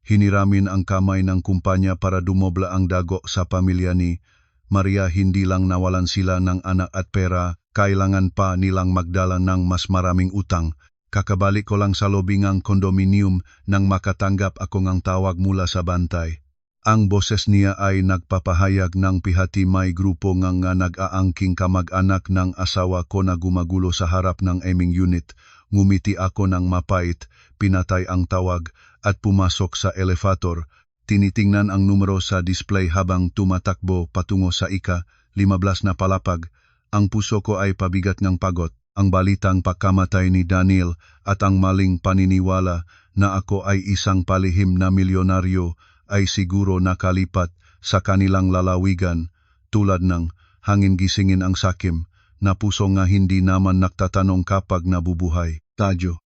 Hiniramin ang kamay ng kumpanya para dumobla ang dago sa pamilya ni Maria. Hindi lang nawalan sila ng anak at pera, kailangan pa nilang magdala ng mas maraming utang. Kakabalik ko lang sa lobby ng kondominium nang makatanggap ako ng tawag mula sa bantay. Ang boses niya ay nagpapahayag ng pihati. May grupo nga nag-aangking kamag-anak ng asawa ko na gumagulo sa harap ng aming unit. Ngumiti ako ng mapait, pinatay ang tawag at pumasok sa elevator. Tinitingnan ang numero sa display habang tumatakbo patungo sa ika-15 na palapag. Ang puso ko ay pabigat ng pagod. Ang balitang pagkamatay ni Daniel at ang maling paniniwala na ako ay isang palihim na milyonaryo ay siguro nakalipat sa kanilang lalawigan, tulad ng hangin. Gisingin ang sakim na puso nga hindi naman nagtatanong kapag nabubuhay. Tadyo.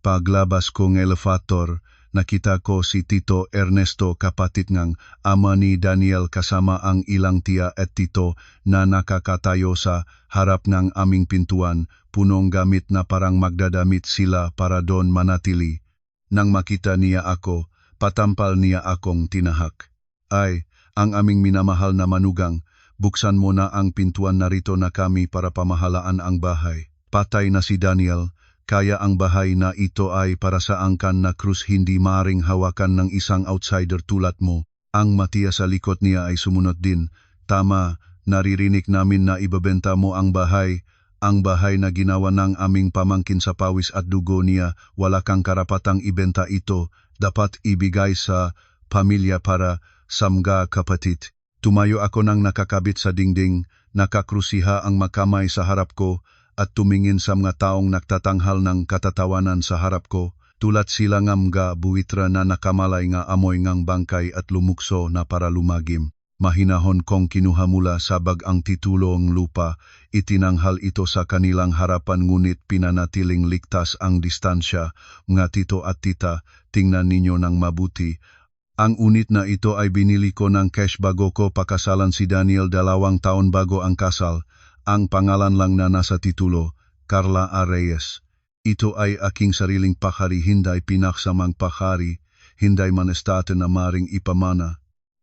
Paglabas ko ng elevator, nakita ko si Tito Ernesto, kapatid ng ama ni Daniel, kasama ang ilang tiya at tito na nakakatayo sa harap ng aming pintuan. Punong gamit na parang magdadamit sila para doon manatili. Nang makita niya ako, patampal niya akong tinahak. Ay, ang aming minamahal na manugang, buksan mo na ang pintuan, narito na kami para pamahalaan ang bahay. Patay na si Daniel, kaya ang bahay na ito ay para sa angkan na krus, hindi maaring hawakan ng isang outsider tulad mo. Ang matiya sa likod niya ay sumunod din. Tama, naririnig namin na ibebenta mo ang bahay. Ang bahay na ginawa ng aming pamangkin sa pawis at dugo niya. Wala kang karapatang ibenta ito. Dapat ibigay sa pamilya para sa mga kapatid. Tumayo ako nang nakakabit sa dingding. Nakakrusiha ang makamay sa harap ko at tumingin sa mga taong nagtatanghal ng katatawanan sa harap ko. Tulad sila ng mga buwitra na nakamalay nga amoy ng bangkay at lumukso na para lumagim. Mahinahon kong kinuha mula sa bag ang titulong lupa. Itinanghal ito sa kanilang harapan, ngunit pinanatiling ligtas ang distansya. Mga tito at tita, tingnan ninyo ng mabuti. Ang unit na ito ay binili ko ng cash bago ko pakasalan si Daniel. 2 taon bago ang kasal. Ang pangalan lang na nasa titulo, Carla A. Reyes. Ito ay aking sariling pakari, hindi pinaksamang pakari, hindi man estate na maring ipamana.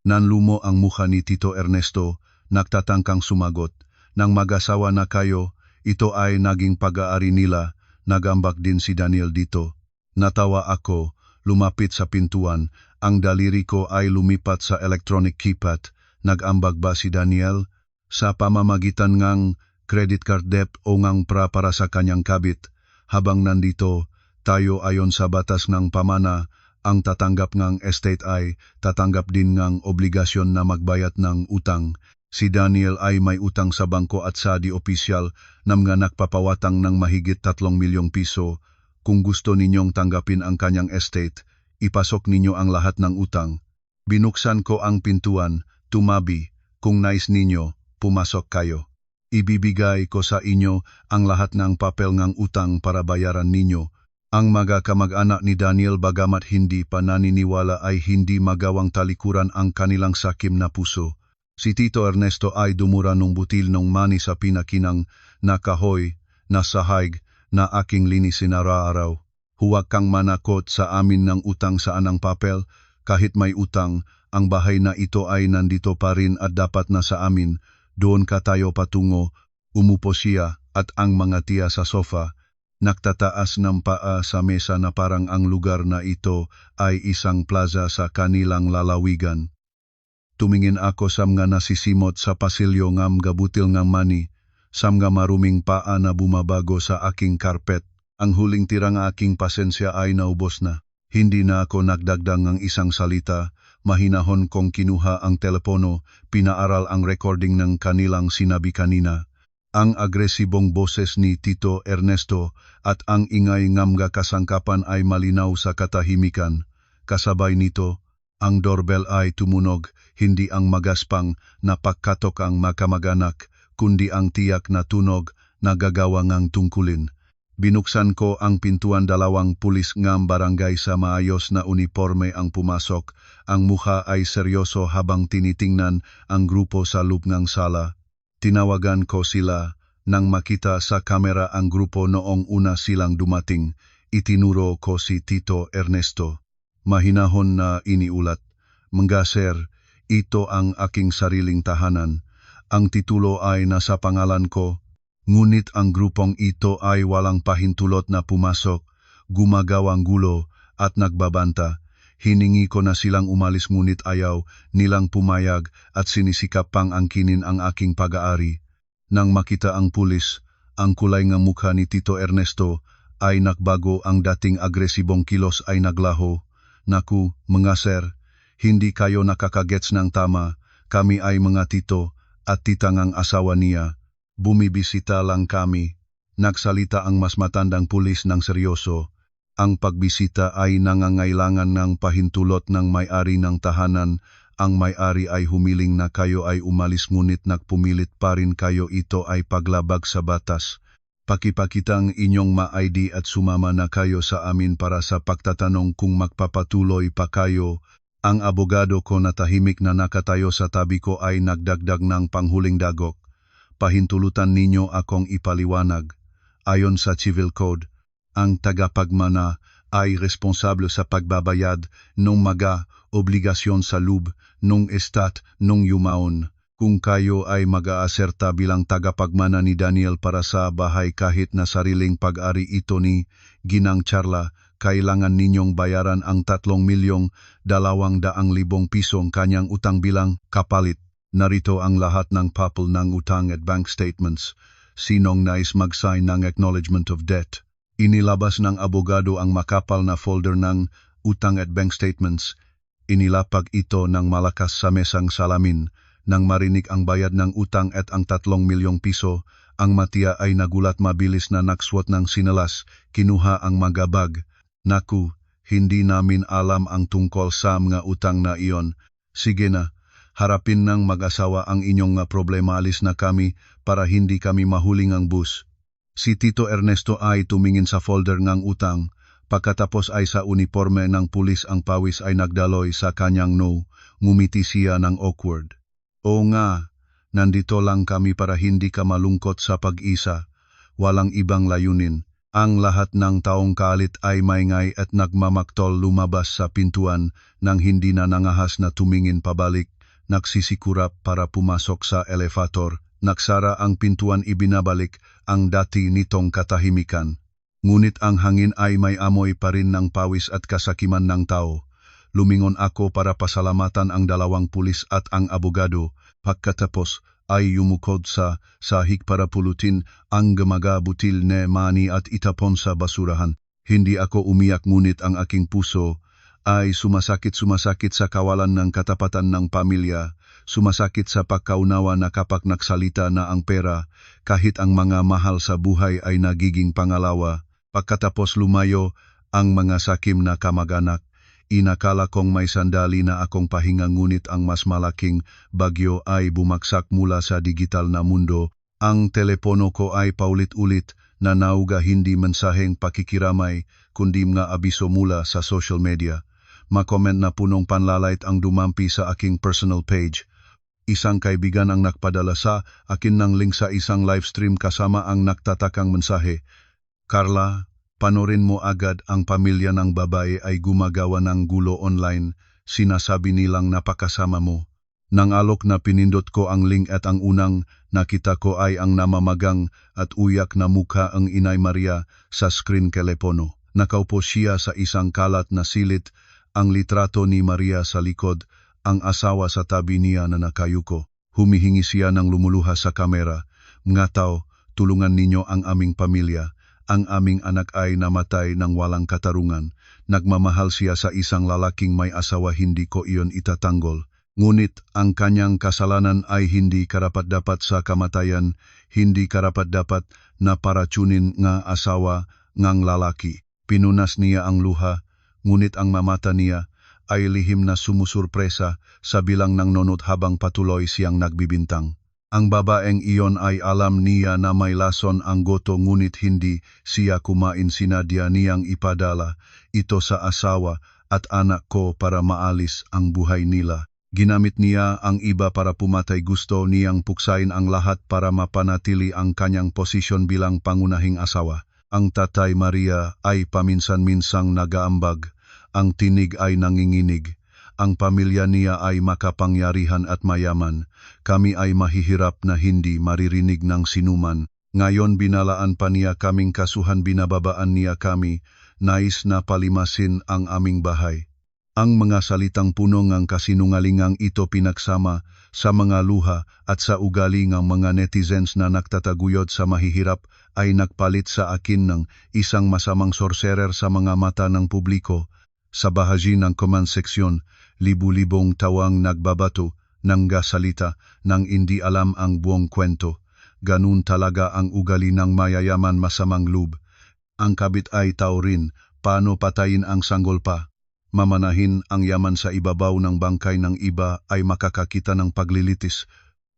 Nanlumo ang mukha ni Tito Ernesto, nagtatangkang sumagot. Nang mag-asawa na kayo, ito ay naging pag-aari nila. Nagambak din si Daniel dito. Natawa ako, lumapit sa pintuan. Ang daliri ko ay lumipat sa electronic keypad. Nagambag ba si Daniel? Sa pamamagitan ng credit card debt o ngang para sa kanyang kabit. Habang nandito, tayo ayon sa batas ng pamana, ang tatanggap ng estate ay tatanggap din ng obligasyon na magbayad ng utang. Si Daniel ay may utang sa bangko at sa di opisyal na mga nagpapawatang ng mahigit 3 milyong piso. Kung gusto ninyong tanggapin ang kanyang estate, ipasok ninyo ang lahat ng utang. Binuksan ko ang pintuan, tumabi, kung nais ninyo, pumasok kayo. Ibibigay ko sa inyo ang lahat ng papel ng utang para bayaran ninyo. Ang mga kamag-anak ni Daniel bagamat hindi pa naniniwala ay hindi magawang talikuran ang kanilang sakim na puso. Si Tito Ernesto ay dumura ng butil ng mani sa pinakinang na kahoy, na sahig, na aking linisin araw-araw. Huwag kang manakot sa amin ng utang sa anang papel, kahit may utang, ang bahay na ito ay nandito pa rin at dapat na sa amin. Doon ka tayo patungo, umupo siya at ang mga tiya sa sofa. Nagtataas ng paa sa mesa na parang ang lugar na ito ay isang plaza sa kanilang lalawigan. Tumingin ako sa mga nasisimot sa pasilyo ng gabutil ng mani, sa mga maruming paa na bumabago sa aking karpet. Ang huling tirang aking pasensya ay naubos na. Hindi na ako nagdagdag ng isang salita. Mahinahon kong kinuha ang telepono, pinaaral ang recording ng kanilang sinabi kanina. Ang agresibong boses ni Tito Ernesto at ang ingay ng mga kasangkapan ay malinaw sa katahimikan. Kasabay nito, ang doorbell ay tumunog, hindi ang magaspang na pagkatok ang makamag-anak, kundi ang tiyak na tunog na gagawa ng tungkulin. Binuksan ko ang pintuan, dalawang pulis ng barangay sa maayos na uniforme ang pumasok. Ang mukha ay seryoso habang tinitingnan ang grupo sa loob ng sala. Tinawagan ko sila. Nang makita sa kamera ang grupo noong una silang dumating, itinuro ko si Tito Ernesto. Mahinahon na iniulat, "Mga sir, ito ang aking sariling tahanan. Ang titulo ay nasa pangalan ko. Ngunit ang grupong ito ay walang pahintulot na pumasok, gumagawang gulo at nagbabanta. Hiningi ko na silang umalis ngunit ayaw nilang pumayag at sinisikap pang angkinin ang aking pag-aari." Nang makita ang pulis, ang kulay ng mukha ni Tito Ernesto ay nakbago, ang dating agresibong kilos ay naglaho. "Naku, mga sir, hindi kayo nakakagets ng tama. Kami ay mga tito at titangang asawa niya. Bumibisita lang kami." Nagsalita ang mas matandang pulis ng seryoso. "Ang pagbisita ay nangangailangan ng pahintulot ng may-ari ng tahanan. Ang may-ari ay humiling na kayo ay umalis ngunit nagpumilit pa rin kayo. Ito ay paglabag sa batas. Pakipakitang inyong ma-ID at sumama na kayo sa amin para sa pagtatanong kung magpapatuloy pa kayo." Ang abogado ko na tahimik na nakatayo sa tabi ko ay nagdagdag ng panghuling dagok. "Pahintulutan ninyo akong ipaliwanag. Ayon sa Civil Code, ang tagapagmana ay responsable sa pagbabayad ng mga obligasyon sa loob ng estat ng yumaon. Kung kayo ay mag-aaserta bilang tagapagmana ni Daniel para sa bahay kahit na sariling pag-ari ito ni Ginang Charla, kailangan ninyong bayaran ang 3,200,000 pisong kanyang utang bilang kapalit. Narito ang lahat ng papel ng utang at bank statements. Sinong nais mag-sign ng acknowledgement of debt?" Inilabas ng abogado ang makapal na folder ng utang at bank statements. Inilapag ito ng malakas sa mesang salamin. Nang marinig ang bayad ng utang at ang 3,000,000 piso, ang matiya ay nagulat, mabilis na nagswat ng sinelas, kinuha ang mga bag. "Naku, hindi namin alam ang tungkol sa mga utang na iyon. Sige na, harapin ng mag-asawa ang inyong problema, alis na kami para hindi kami mahuling ang bus." Si Tito Ernesto ay tumingin sa folder ng utang. Pagkatapos ay sa uniforme ng pulis ang pawis ay nagdaloy sa kanyang no. Ngumiti siya ng awkward. "Oo nga, nandito lang kami para hindi ka malungkot sa pag-isa. Walang ibang layunin." Ang lahat ng taong kalit ay maingay at nagmamaktol, lumabas sa pintuan nang hindi na nangahas na tumingin pabalik. Nagsisikurap para pumasok sa elevator. Nagsara ang pintuan, ibinabalik ang dati nitong katahimikan. Ngunit ang hangin ay may amoy pa rin ng pawis at kasakiman ng tao. Lumingon ako para pasalamatan ang dalawang pulis at ang abogado. Pagkatapos ay yumukod sa sahig para pulutin ang mga butil na mani at itapon sa basurahan. Hindi ako umiyak ngunit ang aking puso ay sumasakit sa kawalan ng katapatan ng pamilya. Sumasakit sa pagkaunawa na kapag nagsalita na ang pera, kahit ang mga mahal sa buhay ay nagiging pangalawa. Pagkatapos lumayo ang mga sakim na kamag-anak, Inakala kong may sandali na akong pahinga ngunit ang mas malaking bagyo ay bumagsak mula sa digital na mundo. Ang telepono ko ay paulit-ulit na nauga hindi mensaheng pakikiramay kundi mga abiso mula sa social media. Makomment na punong panlalait ang dumampi sa aking personal page. Isang kaibigan ang nagpadala sa akin ng link sa isang livestream kasama ang nagtatakang mensahe. Carla, panorin mo agad, ang pamilya ng babae ay gumagawa ng gulo online. Sinasabi nilang napakasama mo. Nang alok na pinindot ko ang link at ang unang nakita ko ay ang namamagang at uyak na mukha ang Inay Maria sa screen telepono. Nakaupo siya sa isang kalat na silid, ang litrato ni Maria sa likod, ang asawa sa tabi niya na nakayuko. Humihingi siya ng lumuluha sa kamera. Mga tao, tulungan ninyo ang aming pamilya. Ang aming anak ay namatay ng walang katarungan. Nagmamahal siya sa isang lalaking may asawa, hindi ko iyon itatanggol. Ngunit ang kanyang kasalanan ay hindi karapat-dapat sa kamatayan, hindi karapat-dapat na parachunin nga asawa ngang lalaki. Pinunas niya ang luha, ngunit ang mamata niya ay lihim na sumusurpresa sa bilang ng nonot habang patuloy siyang nagbibintang. Ang babaeng iyon ay alam niya na may lason ang goto ngunit hindi siya kumain, sinadya niyang ipadala ito sa asawa at anak ko para maalis ang buhay nila. Ginamit niya ang iba para pumatay, gusto niyang puksain ang lahat para mapanatili ang kanyang posisyon bilang pangunahing asawa. Ang Tatay Maria ay paminsan-minsang nagaambag, ang tinig ay nanginginig. Ang pamilya niya ay makapangyarihan at mayaman. Kami ay mahihirap na hindi maririnig ng sinuman. Ngayon binalaan pa niya kaming kasuhan, binababaan niya kami, nais na palimasin ang aming bahay. Ang mga salitang puno ng kasinungalingang ito pinagsama sa mga luha at sa ugali ng mga netizens na nagtataguyod sa mahihirap ay nagpalit sa akin ng isang masamang sorcerer sa mga mata ng publiko. Sa bahagi ng comment section, libu-libong tawang nagbabato ng gasalita nang hindi alam ang buong kwento. Ganun talaga ang ugali ng mayayaman, masamang loob. Ang kabit ay tao rin, paano patayin ang sanggol pa? Mamanahin ang yaman sa ibabaw ng bangkay ng iba ay makakakita ng paglilitis.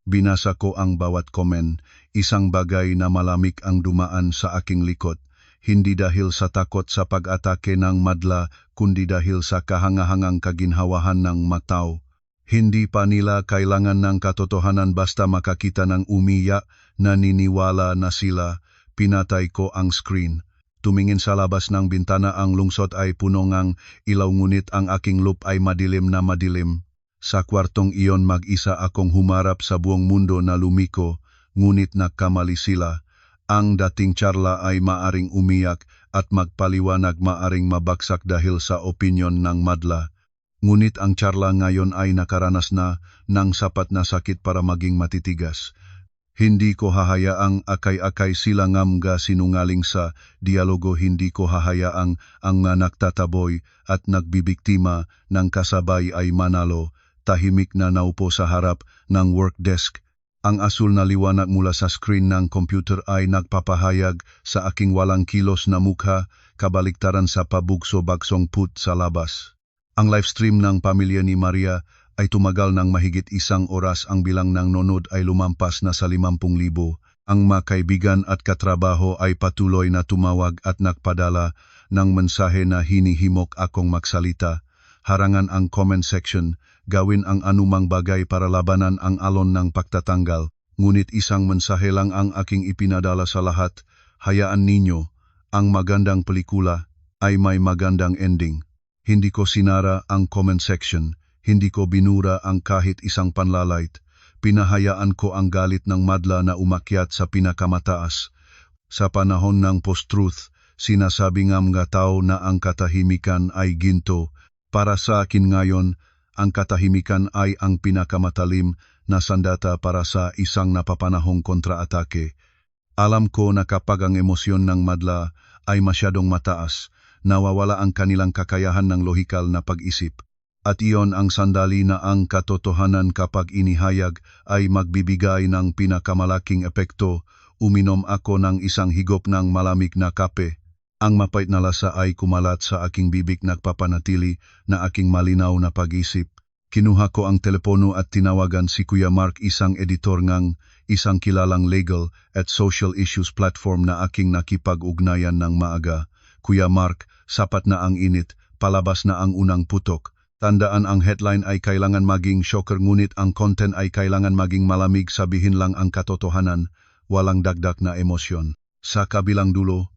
Binasa ko ang bawat komen, isang bagay na malamig ang dumaan sa aking likod. Hindi dahil sa takot sa pag-atake ng madla, kundi dahil sa kahangahangang kaginhawahan ng matao. Hindi pa nila kailangan ng katotohanan, basta makakita ng umiyak, naniniwala na sila. Pinatay ko ang screen. Tumingin sa labas ng bintana, ang lungsod ay puno ng ilaw ngunit ang aking loop ay madilim na madilim. Sa kwartong iyon mag-isa akong humarap sa buong mundo na lumiko, ngunit nagkamali sila. Ang dating Carla ay maaring umiyak at magpaliwanag, maaring mabagsak dahil sa opinyon ng madla. Ngunit ang Carla ngayon ay nakaranas na ng sapat na sakit para maging matitigas. Hindi ko hahayaang akay-akay sila ngamga sinungaling sa dialogo, hindi ko hahayaang ang nagtataboy at nagbibiktima ng kasabay ay manalo. Tahimik na naupo sa harap ng work desk. Ang asul na liwanag mula sa screen ng computer ay nagpapahayag sa aking walang kilos na mukha, kabaliktaran sa pabugso-bagsong put sa labas. Ang livestream ng pamilya ni Maria ay tumagal ng mahigit 1 oras. Ang bilang ng nonod ay lumampas na sa 50,000. Ang mga kaibigan at katrabaho ay patuloy na tumawag at nagpadala ng mensahe na hinihimok akong magsalita. Harangan ang comment section, gawin ang anumang bagay para labanan ang alon ng pagtatanggal. Ngunit isang mensahe lang ang aking ipinadala sa lahat, hayaan ninyo, ang magandang pelikula ay may magandang ending. Hindi ko sinara ang comment section. Hindi ko binura ang kahit isang panlalait. Pinahayaan ko ang galit ng madla na umakyat sa pinakamataas. Sa panahon ng post-truth, sinasabi ng mga tao na ang katahimikan ay ginto. Para sa akin ngayon, ang katahimikan ay ang pinakamatalim na sandata para sa isang napapanahong kontraatake. Alam ko na kapag ang emosyon ng madla ay masyadong mataas, nawawala ang kanilang kakayahan ng lohikal na pag-isip. At iyon ang sandali na ang katotohanan kapag inihayag ay magbibigay ng pinakamalaking epekto. Uminom ako ng isang higop ng malamig na kape. Ang mapait na lasa ay kumalat sa aking bibig, nagpapanatili na aking malinaw na pag-isip. Kinuha ko ang telepono at tinawagan si Kuya Mark, isang editor ngang isang kilalang legal at social issues platform na aking nakipag-ugnayan ng maaga. Kuya Mark, sapat na ang init, palabas na ang unang putok. Tandaan, ang headline ay kailangan maging shocker, ngunit ang content ay kailangan maging malamig. Sabihin lang ang katotohanan, walang dagdag na emosyon. Sa kabilang dulo,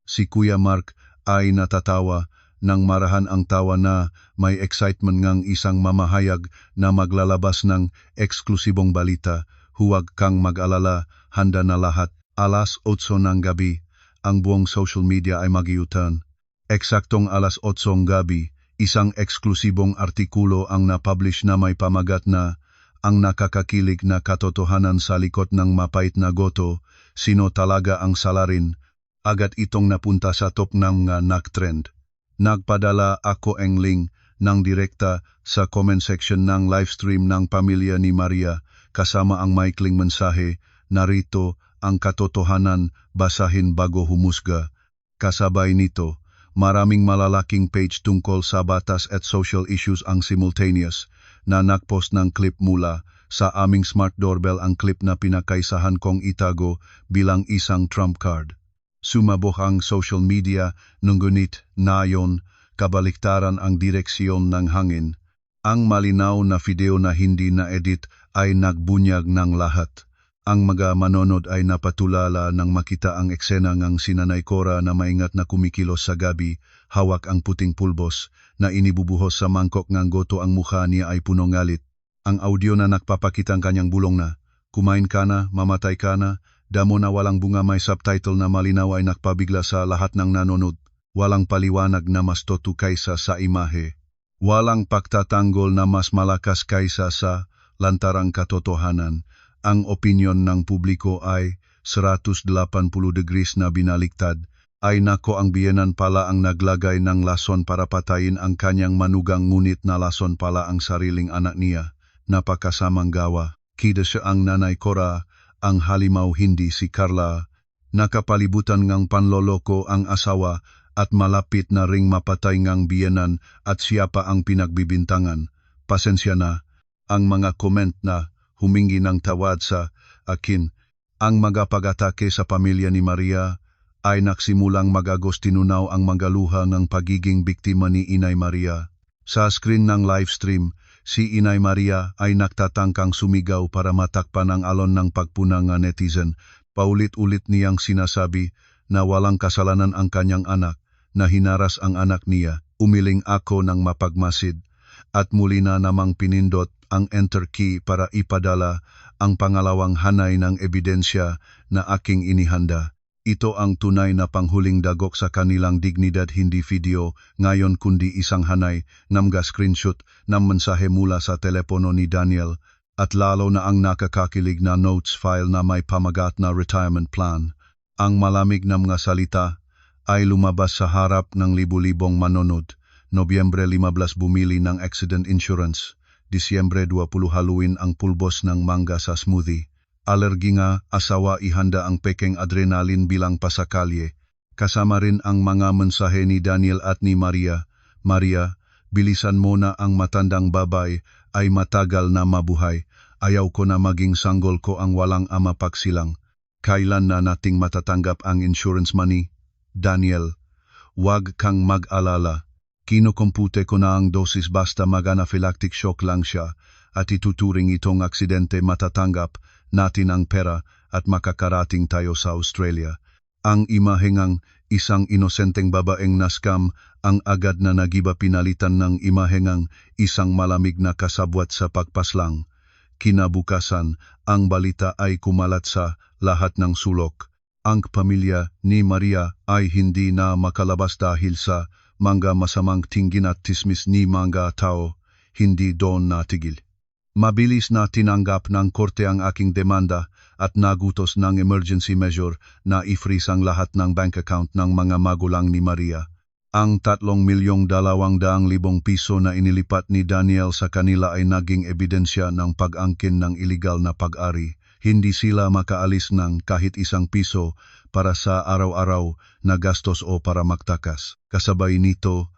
si Kuya Mark ay natatawa nang marahan ang tawa na may excitement ngang isang mamahayag na maglalabas ng eksklusibong balita. Huwag kang mag-alala, handa na lahat. Alas 8 ng gabi, ang buong social media ay mag-u-turn. Eksaktong alas 8 ng gabi, isang eksklusibong artikulo ang na-publish na may pamagat na ang nakakakilig na katotohanan sa likod ng mapait na goto, sino talaga ang salarin. Agad itong napunta sa top ng nag-trend. Nagpadala ako ng link ng direkta sa comment section ng livestream ng pamilya ni Maria kasama ang maikling mensahe, narito ang katotohanan, basahin bago humusga. Kasabay nito, maraming malalaking page tungkol sa batas at social issues ang simultaneous na nagpost ng clip mula sa aming smart doorbell, ang clip na pinakaisahan kong itago bilang isang trump card. Sumabog ang social media, ngunit nayon, kabaliktaran ang direksyon ng hangin. Ang malinaw na video na hindi na-edit ay nagbunyag ng lahat. Ang mga manonood ay napatulala nang makita ang eksena ng si Nanay Cora na maingat na kumikilos sa gabi, hawak ang puting pulbos na inibubuhos sa mangkok ng goto. Ang mukha niya ay punong galit. Ang audio na nagpapakita ang kanyang bulong na, "Kumain ka na, mamatay ka na." Damo na walang bunga, may subtitle na malinaw ay nakpabigla sa lahat ng nanonood. Walang paliwanag na mas totu kaysa sa imahe. Walang pagtatanggol na mas malakas kaysa sa lantarang katotohanan. Ang opinyon ng publiko ay 180 degrees na binaliktad. Ay nako, ang biyenan pala ang naglagay ng lason para patayin ang kanyang manugang, ngunit na lason pala ang sariling anak niya. Napakasamang gawa. Kida siya ang Nanay Cora, ang halimaw, hindi si Carla. Nakapalibutan ngang panloloko ang asawa at malapit na ring mapatay ngang biyenan at siya pa ang pinagbibintangan. Pasensya na. Ang mga comment na humingi ng tawad sa akin. Ang mga pag-atake sa pamilya ni Maria ay nagsimulang magagos. Tinunaw ang mga luha ng pagiging biktima ni Inay Maria. Sa screen ng livestream, si Inay Maria ay nagtatangkang sumigaw para matakpan ang alon ng pagpuna ng netizen. Paulit-ulit niyang sinasabi na walang kasalanan ang kanyang anak, na hinaras ang anak niya. Umiling ako ng mapagmasid at muli na namang pinindot ang enter key para ipadala ang pangalawang hanay ng ebidensya na aking inihanda. Ito ang tunay na panghuling dagok sa kanilang dignidad, hindi video ngayon kundi isang hanay ng mga screenshot ng mensahe mula sa telepono ni Daniel, at lalo na ang nakakakilig na notes file na may pamagat na retirement plan. Ang malamig na mga salita ay lumabas sa harap ng libu-libong manonood. Nobyembre 15 bumili ng accident insurance. Disyembre 20 haluin ang pulbos ng mangga sa smoothie. Alergi nga, asawa, ihanda ang pekeng adrenalin bilang pasakalye. Kasama rin ang mga mensahe ni Daniel at ni Maria. Maria, bilisan mo na, ang matandang babay ay matagal na mabuhay. Ayaw ko na maging sanggol ko ang walang ama pagsilang. Kailan na nating matatanggap ang insurance money? Daniel, wag kang mag-alala. Kinukumpute ko na ang dosis, basta mag-anaphylactic shock lang siya at ituturing itong aksidente. Matatanggap natin ang pera at makakarating tayo sa Australia. Ang imahengang isang inosenteng babaeng naskam ang agad na nagiba, pinalitan ng imahengang isang malamig na kasabwat sa pagpaslang. Kinabukasan, ang balita ay kumalat sa lahat ng sulok. Ang pamilya ni Maria ay hindi na makalabas dahil sa mga masamang tingin at tismis ni mga tao. Hindi doon natigil. Mabilis na tinanggap ng korte ang aking demanda at nagutos ng emergency measure na i-freeze ang lahat ng bank account ng mga magulang ni Maria. Ang 3,200,000 piso na inilipat ni Daniel sa kanila ay naging ebidensya ng pag-angkin ng iligal na pag-ari. Hindi sila makaalis ng kahit isang piso para sa araw-araw na gastos o para magtakas. Kasabay nito,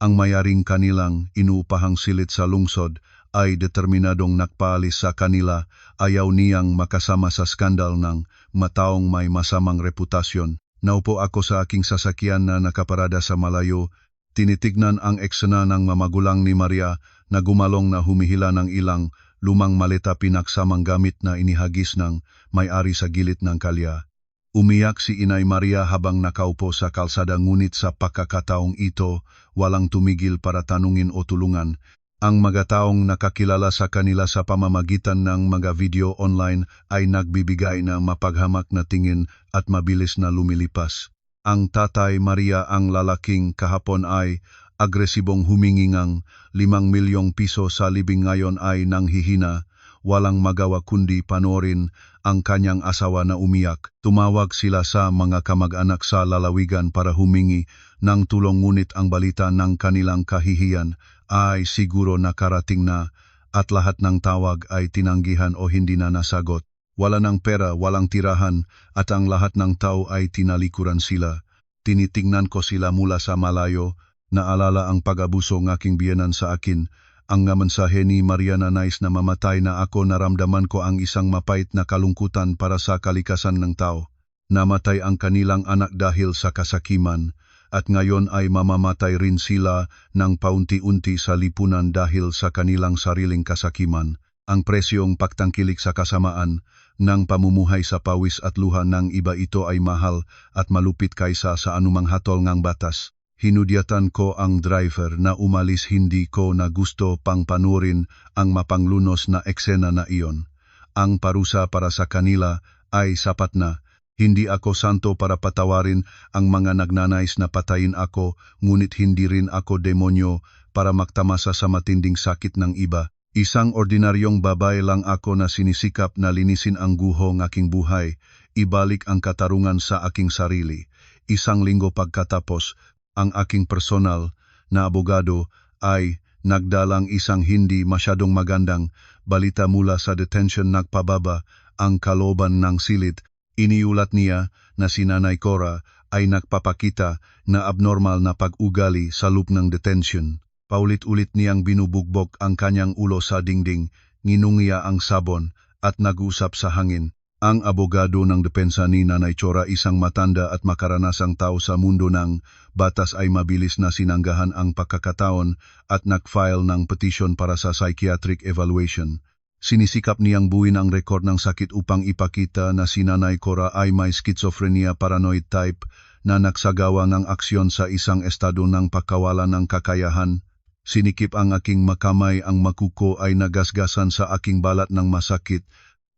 ang mayaring kanilang inuupahang silid sa lungsod ay determinadong nakpaalis sa kanila, ayaw niyang makasama sa skandal ng mataong may masamang reputasyon. Naupo ako sa aking sasakyan na nakaparada sa malayo, tinitignan ang eksena ng mamagulang ni Maria na gumalong na humihila ng ilang lumang maleta pinaksamang gamit na inihagis ng may-ari sa gilid ng kalya. Umiyak si Inay Maria habang nakaupo sa kalsada, ngunit sa pagkakataong ito, walang tumigil para tanungin o tulungan. Ang mga taong nakakilala sa kanila sa pamamagitan ng mga video online ay nagbibigay ng mapaghamak na tingin at mabilis na lumilipas. Ang tatay Maria, ang lalaking kahapon ay agresibong humingi ng 5 milyong piso sa libing, ngayon ay nanghihina, walang magawa kundi panoorin ang kanyang asawa na umiyak. Tumawag sila sa mga kamag-anak sa lalawigan para humingi ng tulong, ngunit ang balita ng kanilang kahihiyan ay siguro nakarating na at lahat ng tawag ay tinanggihan o hindi na nasagot. Wala ng pera, walang tirahan at ang lahat ng tao ay tinalikuran sila. Tinitingnan ko sila mula sa malayo, naalala ang pag-abuso ng aking biyenan sa akin. Ang mensahe ni Maria na nais na mamatay na ako, naramdaman ko ang isang mapait na kalungkutan para sa kalikasan ng tao. Namatay ang kanilang anak dahil sa kasakiman, at ngayon ay mamamatay rin sila ng paunti-unti sa lipunan dahil sa kanilang sariling kasakiman. Ang presyong pagtangkilik sa kasamaan ng pamumuhay sa pawis at luha ng iba, ito ay mahal at malupit kaysa sa anumang hatol ng batas. Hinudyatan ko ang driver na umalis, hindi ko na gusto pang panurin ang mapanglunos na eksena na iyon. Ang parusa para sa kanila ay sapat na. Hindi ako santo para patawarin ang mga nagnanais na patayin ako, ngunit hindi rin ako demonyo para magtamasa sa matinding sakit ng iba. Isang ordinaryong babae lang ako na sinisikap na linisin ang guho ng aking buhay, ibalik ang katarungan sa aking sarili. Isang linggo pagkatapos, ang aking personal na abogado ay nagdalang isang hindi masyadong magandang balita mula sa detention. Nagpababa ang kalooban ng silid. Iniulat niya na si Nanay Cora ay nagpapakita na abnormal na pag-ugali sa loob ng detention. Paulit-ulit niyang binubugbog ang kanyang ulo sa dingding, nginungiya ang sabon at nag-usap sa hangin. Ang abogado ng depensa ni Nanay Cora, isang matanda at makaranasang tao sa mundo ng batas, ay mabilis na sinanggahan ang pagkakataon at nag-file ng petition para sa psychiatric evaluation. Sinisikap niyang buuin ang rekord ng sakit upang ipakita na si Nanay Cora ay may schizophrenia paranoid type na nagsagawa ng aksyon sa isang estado ng pagkawala ng kakayahan. Sinikip ang aking makamay, ang makuko ay nagasgasan sa aking balat ng masakit.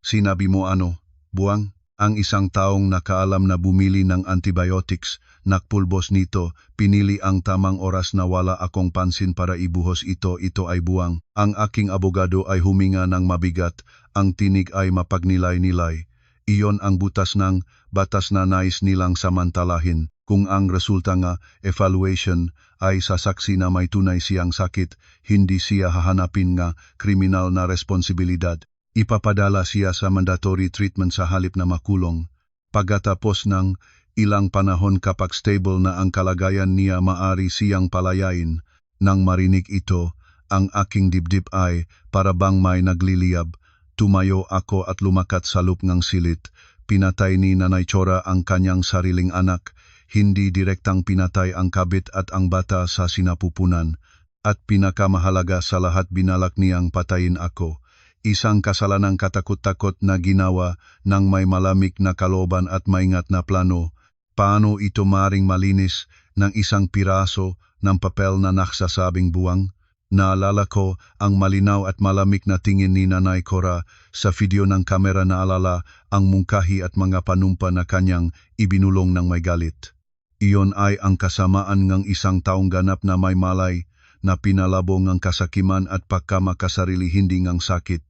Sinabi mo ano, buwang? Ang isang taong nakaalam na bumili ng antibiotics, nakpulbos nito, pinili ang tamang oras na wala akong pansin para ibuhos ito ay buwang. Ang aking abogado ay huminga ng mabigat, ang tinig ay mapagnilay-nilay. Iyon ang butas ng batas na nais nilang samantalahin. Kung ang resulta nga evaluation ay sasaksi na may tunay siyang sakit, hindi siya hahanapin nga kriminal na responsibilidad. Ipapadala siya sa mandatory treatment sa halip na makulong. Pagkatapos ng ilang panahon, kapag stable na ang kalagayan niya, maari siyang palayain. Nang marinig ito, ang aking dibdib ay para bang may nagliliyab. Tumayo ako at lumakat sa loob ng silid. Pinatay ni Nanay Cora ang kanyang sariling anak. Hindi direktang pinatay ang kabit at ang bata sa sinapupunan. At pinakamahalaga sa lahat, binalak niyang patayin ako. Isang kasalanang katakot-takot na ginawa ng may malamig na kalooban at maingat na plano. Paano ito maring malinis ng isang piraso ng papel na nagsasabing buwang? Naalala ko ang malinaw at malamig na tingin ni Nanay Cora sa video ng kamera. Naalala ang mungkahi at mga panumpa na kanyang ibinulong ng may galit. Iyon ay ang kasamaan ng isang taong ganap na may malay na pinalabo ng kasakiman at pagkamakasarili, hindi ng sakit.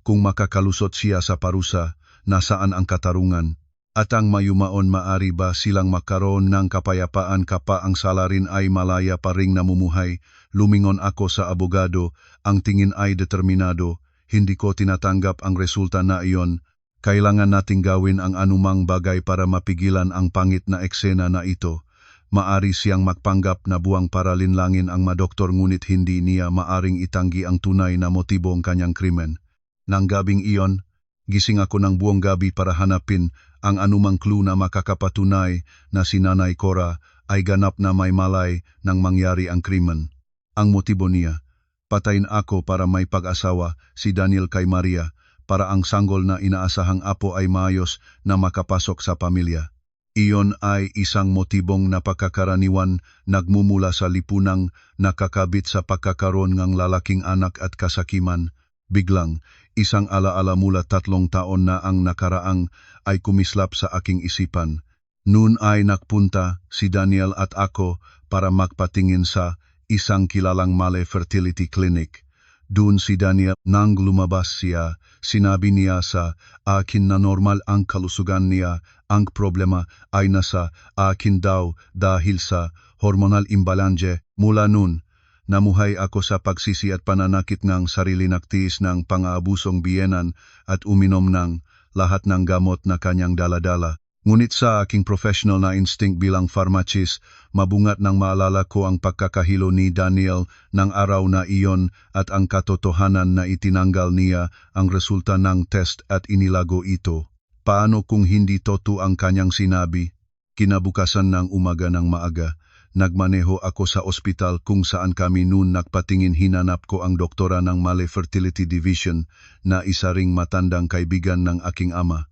Kung makakalusot siya sa parusa, nasaan ang katarungan? At ang mayumaon, maari ba silang makaroon ng kapayapaan kapa ang sala rin ay malaya pa ring namumuhay? Lumingon ako sa abogado, ang tingin ay determinado. Hindi ko tinatanggap ang resulta na iyon. Kailangan nating gawin ang anumang bagay para mapigilan ang pangit na eksena na ito. Maari siyang magpanggap na buwang para linlangin ang madoktor ngunit hindi niya maaring itanggi ang tunay na motibo ng kanyang krimen. Nang gabing iyon, gising ako ng buong gabi para hanapin ang anumang clue na makakapatunay na si Nanay Cora ay ganap na may malay nang mangyari ang krimen. Ang motibo niya, patayin ako para may pag-asawa si Daniel kay Maria, para ang sanggol na inaasahang apo ay maayos na makapasok sa pamilya. Iyon ay isang motibong napakakaraniwan nagmumula sa lipunang nakakabit sa pagkakaroon ng lalaking anak at kasakiman. Biglang, isang alaala mula 3 taon na ang nakaraang ay kumislap sa aking isipan. Noon ay nagpunta si Daniel at ako para magpatingin sa isang kilalang Male Fertility Clinic. Doon si Daniel nang lumabas siya, sinabi niya sa akin na normal ang kalusugan niya, ang problema ay nasa akin daw dahil sa hormonal imbalance. Mula noon, namuhay ako sa pagsisi at pananakit ng sarili, nagtiis ng pang-aabusong biyenan at uminom ng lahat ng gamot na kanyang daladala. Ngunit sa aking professional na instinct bilang pharmacist, mabungat nang maalala ko ang pagkakahilo ni Daniel ng araw na iyon at ang katotohanan na itinanggal niya ang resulta ng test at inilago ito. Paano kung hindi totoo ang kanyang sinabi? Kinabukasan ng umaga ng maaga, nagmaneho ako sa ospital kung saan kami noon nagpatingin. Hinanap ko ang doktora ng Male Fertility Division na isa ring matandang kaibigan ng aking ama.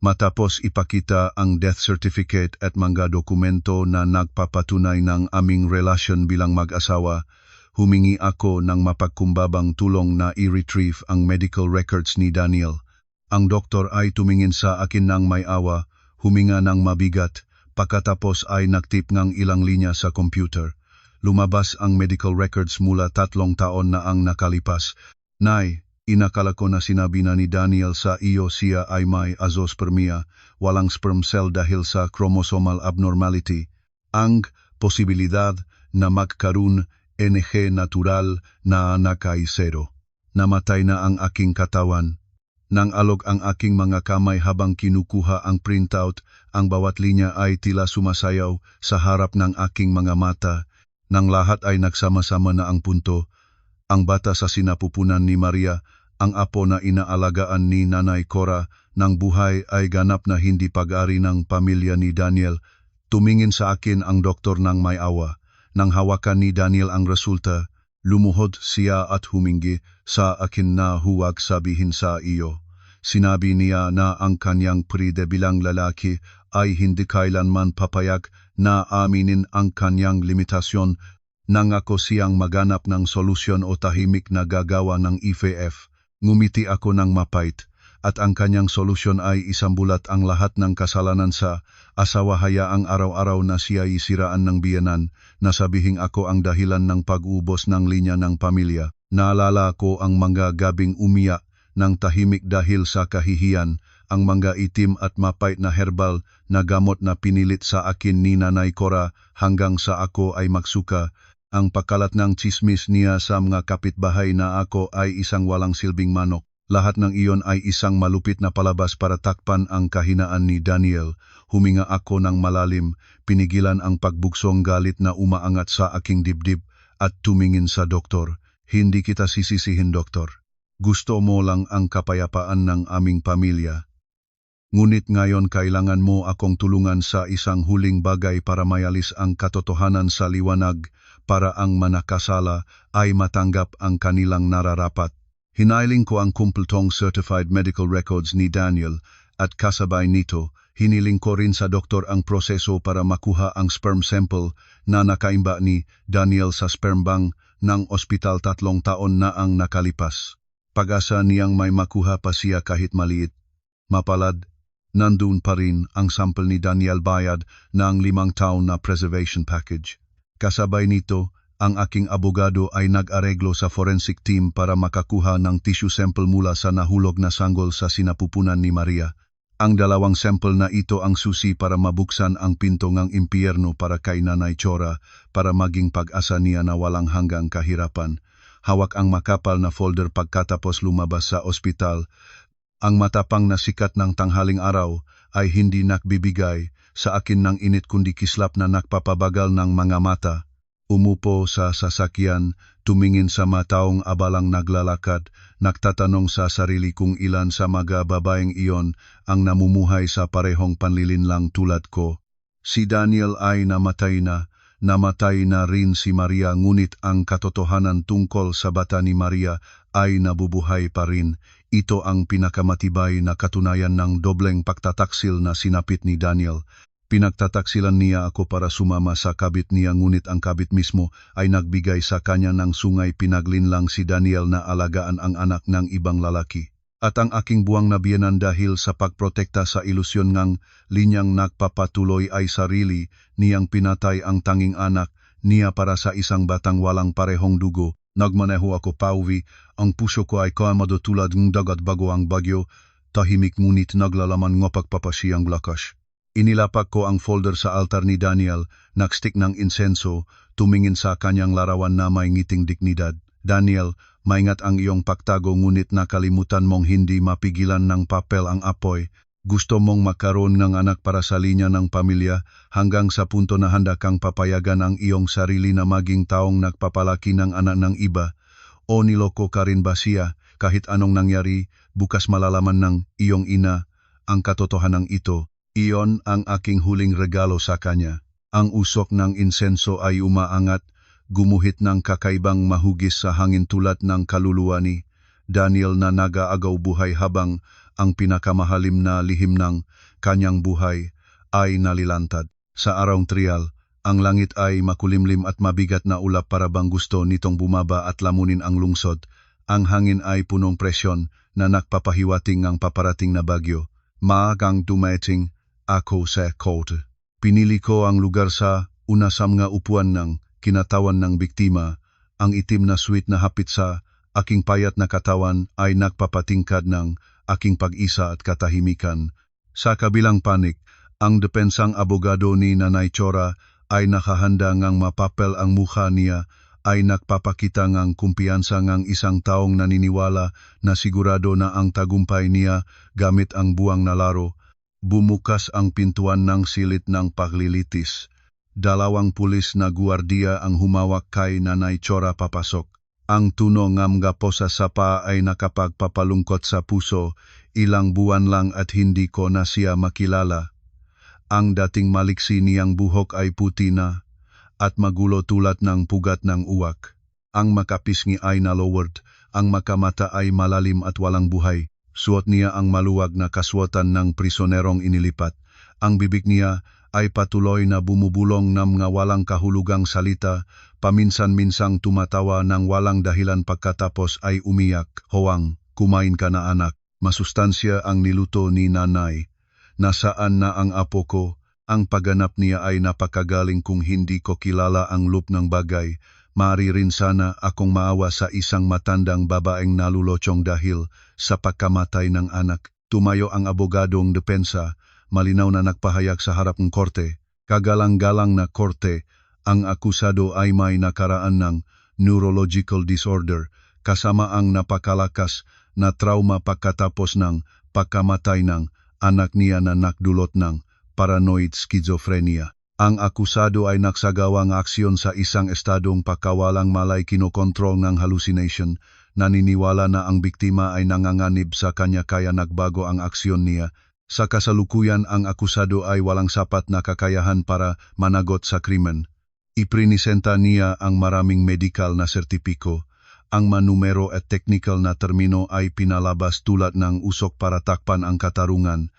Matapos ipakita ang death certificate at mga dokumento na nagpapatunay ng aming relasyon bilang mag-asawa, humingi ako ng mapagkumbabang tulong na i-retrieve ang medical records ni Daniel. Ang doktor ay tumingin sa akin ng may awa, huminga ng mabigat, pagkatapos ay nagtip ng ilang linya sa computer. Lumabas ang medical records mula 3 taon na ang nakalipas. Nay, inakala ko na sinabi na ni Daniel sa iyo siya ay may azoospermia, walang sperm cell dahil sa chromosomal abnormality. Ang posibilidad na magkaroon NG natural na anak ay 0. Namatay na ang aking katawan. Nang alog ang aking mga kamay habang kinukuha ang printout, ang bawat linya ay tila sumasayaw sa harap ng aking mga mata. Nang lahat ay nagsama-sama na ang punto, ang bata sa sinapupunan ni Maria, ang apo na inaalagaan ni Nanay Cora, ng buhay ay ganap na hindi pag-ari ng pamilya ni Daniel. Tumingin sa akin ang doktor ng may awa. Nang hawakan ni Daniel ang resulta, lumuhod siya at humingi sa akin na huwag sabihin sa iyo. Sinabi niya na ang kanyang pride bilang lalaki ay hindi kailanman papayag na aminin ang kanyang limitasyon. Nangako siyang maganap ng solusyon o tahimik na gagawa ng IVF. Ngumiti ako ng mapait, at ang kanyang solusyon ay isambulat ang lahat ng kasalanan sa asawa. Hayaang araw-araw na siya isiraan ng biyenan, nasabihing ako ang dahilan ng pag-ubos ng linya ng pamilya. Naalala ko ang mga gabing umiyak ng tahimik dahil sa kahihiyan, ang mga itim at mapait na herbal na gamot na pinilit sa akin ni Nanay Cora hanggang sa ako ay magsuka. Ang pagkalat ng tsismis niya sa mga kapitbahay na ako ay isang walang silbing manok. Lahat ng iyon ay isang malupit na palabas para takpan ang kahinaan ni Daniel. Huminga ako ng malalim, pinigilan ang pagbuksong galit na umaangat sa aking dibdib at tumingin sa doktor. Hindi kita sisisihin, doktor. Gusto mo lang ang kapayapaan ng aming pamilya. Ngunit ngayon kailangan mo akong tulungan sa isang huling bagay para mayalis ang katotohanan sa liwanag, para ang manakasala ay matanggap ang kanilang nararapat. Hiniling ko ang kumpletong certified medical records ni Daniel at kasabay nito, hiniling ko rin sa doktor ang proseso para makuha ang sperm sample na nakaimba ni Daniel sa sperm bank ng ospital 3 taon na ang nakalipas. Pag-asa niyang may makuha pa siya kahit maliit. Mapalad, nandun pa rin ang sample ni Daniel bayad ng 5 taon na preservation package. Kasabay nito, ang aking abogado ay nag-areglo sa forensic team para makakuha ng tissue sample mula sa nahulog na sanggol sa sinapupunan ni Maria. Ang 2 sample na ito ang susi para mabuksan ang pinto ng impyerno para kay Nanay Cora, para maging pag-asa niya na walang hanggang kahirapan. Hawak ang makapal na folder pagkatapos lumabas sa ospital. Ang matapang na sikat ng tanghaling araw ay hindi nagbibigay sa akin ng init kundi kislap na nakpapabagal ng mga mata. Umupo sa sasakyan, tumingin sa mataong abalang naglalakad, nagtatanong sa sarili kung ilan sa mga babaeng iyon ang namumuhay sa parehong panlilinlang tulad ko. Si Daniel ay namatay na rin si Maria, ngunit ang katotohanan tungkol sa bata ni Maria ay nabubuhay pa rin. Ito ang pinakamatibay na katunayan ng dobleng pagtataksil na sinapit ni Daniel. Pinagtataksilan niya ako para sumama sa kabit niya, ngunit ang kabit mismo ay nagbigay sa kanya ng sungay. Pinaglinlang si Daniel na alagaan ang anak ng ibang lalaki. At ang aking buwang na biyenan dahil sa pagprotekta sa ilusyon ngang linyang nagpapatuloy ay sarili niyang pinatay ang tanging anak niya para sa isang batang walang parehong dugo. Nagmaneho ako pauwi, ang puso ko ay kalmado tulad ng dagat bago ang bagyo, tahimik ngunit naglalaman ng pagpapasiyang lakas. Inilapak ko ang folder sa altar ni Daniel, nagstick ng insenso, tumingin sa kanyang larawan na may ngiting dignidad. Daniel, maingat ang iyong pagtago, ngunit nakalimutan mong hindi mapigilan ng papel ang apoy. Gusto mong makaroon ng anak para sa linya ng pamilya hanggang sa punto na handa kang papayagan ang iyong sarili na maging taong nagpapalaki ng anak ng iba. O niloko ka rin ba siya? Kahit anong nangyari, bukas malalaman ng iyong ina ang katotohanan ito. Iyon ang aking huling regalo sa kanya. Ang usok ng insenso ay umaangat, gumuhit ng kakaibang mahugis sa hangin tulad ng kaluluwa ni Daniel na nag-aagaw buhay habang ang pinakamahalim na lihim ng kanyang buhay ay nalilantad. Sa araw trial, ang langit ay makulimlim at mabigat na ulap para bang gusto nitong bumaba at lamunin ang lungsod. Ang hangin ay punong presyon na nagpapahiwating ng paparating na bagyo. Maagang dumating ako sa court. Pinili ko ang lugar sa una sa mga upuan ng kinatawan ng biktima. Ang itim na suite na hapit sa aking payat na katawan ay nagpapatingkad ng aking pag-isa at katahimikan. Sa kabilang panig, ang depensang abogado ni Nanay Chora ay nakahanda ngang mapapel ang mukha niya ay nagpapakita ngang kumpiyansa ngang isang taong naniniwala na sigurado na ang tagumpay niya gamit ang buwang na laro. Bumukas ang pintuan ng silit ng paglilitis. Dalawang pulis na guwardiya ang humawak kay Nanay Chora papasok. Ang tuno ng mga posa sa paa ay nakapagpapalungkot sa puso. Ilang buwan lang at hindi ko na siya makilala. Ang dating maliksi niyang buhok ay puti na at magulo tulad ng pugat ng uwak. Ang makapisngi ay nalowered, ang makamata ay malalim at walang buhay. Suot niya ang maluwag na kaswatan ng prisonerong inilipat. Ang bibig niya ay patuloy na bumubulong ng mga walang kahulugang salita, paminsan-minsang tumatawa ng walang dahilan pagkatapos ay umiyak. Hoang, kumain ka na anak. Masustansya ang niluto ni nanay. Nasaan na ang apo ko? Ang pagganap niya ay napakagaling kung hindi ko kilala ang loop ng bagay. Maaari rin sana akong maawa sa isang matandang babaeng nalulotsong dahil sa pagkamatay ng anak. Tumayo ang abogadong depensa, malinaw na nagpahayag sa harap ng korte. Kagalang-galang na korte, ang akusado ay may nakaraan ng neurological disorder kasama ang napakalakas na trauma pagkatapos ng pagkamatay ng anak niya na nakdulot ng paranoid schizophrenia. Ang akusado ay nagsagawang aksyon sa isang estadong pagkawalang malay, kinokontrol ng hallucination. Naniniwala na ang biktima ay nanganganib sa kanya kaya nagbago ang aksyon niya. Sa kasalukuyan, ang akusado ay walang sapat na kakayahan para managot sa krimen. Iprinisenta niya ang maraming medikal na sertipiko. Ang manumero at technical na termino ay pinalabas tulad ng usok para takpan ang katarungan.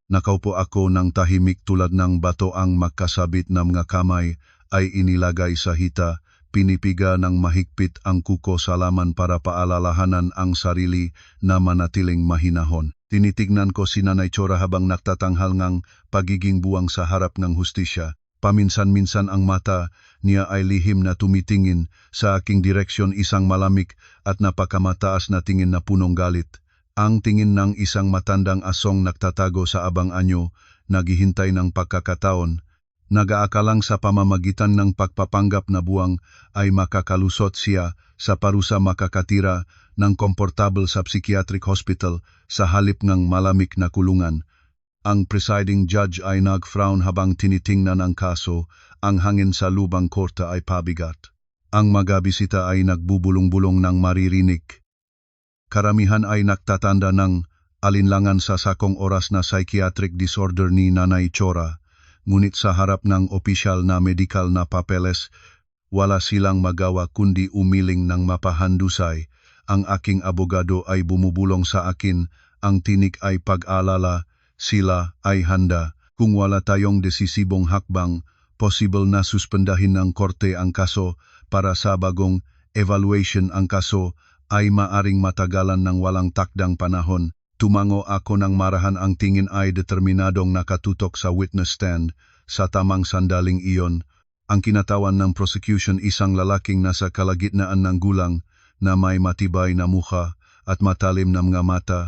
Nakaupo ako ng tahimik tulad ng bato, ang magkasabit na mga kamay ay inilagay sa hita, pinipiga ng mahigpit ang kuko sa laman para paalalahanan ang sarili na manatiling mahinahon. Tinitignan ko si Nanay Chora habang nagtatanghal ngang pagiging buwang sa harap ng hustisya. Paminsan-minsan ang mata niya ay lihim na tumitingin sa aking direksyon, isang malamig at napakamataas na tingin na punong galit. Ang tingin ng isang matandang asong nagtatago sa abang-anyo, naghihintay ng pagkakataon. Nag-aakalang sa pamamagitan ng pagpapanggap na buwang ay makakalusot siya sa parusa, makakatira ng komportable sa psychiatric hospital sa halip ng malamig na kulungan. Ang presiding judge ay nag-frown habang tinitingnan ang kaso, ang hangin sa lubang korte ay pabigat. Ang mga bisita ay nagbubulong-bulong ng maririnig. Karamihan ay nagtatanda ng alinlangan sa sakong oras na psychiatric disorder ni Nanay Chora, ngunit sa harap ng opisyal na medical na papeles, wala silang magawa kundi umiling ng mapahandusay. Ang aking abogado ay bumubulong sa akin, ang tinik ay pag-alala, sila ay handa. Kung wala tayong desisibong hakbang, possible na suspendahin ng korte ang kaso para sa bagong evaluation. Ang kaso ay maaring matagalan ng walang takdang panahon. Tumango ako ng marahan, ang tingin ay determinadong nakatutok sa witness stand. Sa tamang sandaling iyon, ang kinatawan ng prosecution, isang lalaking nasa kalagitnaan ng gulang na may matibay na mukha at matalim na mga mata,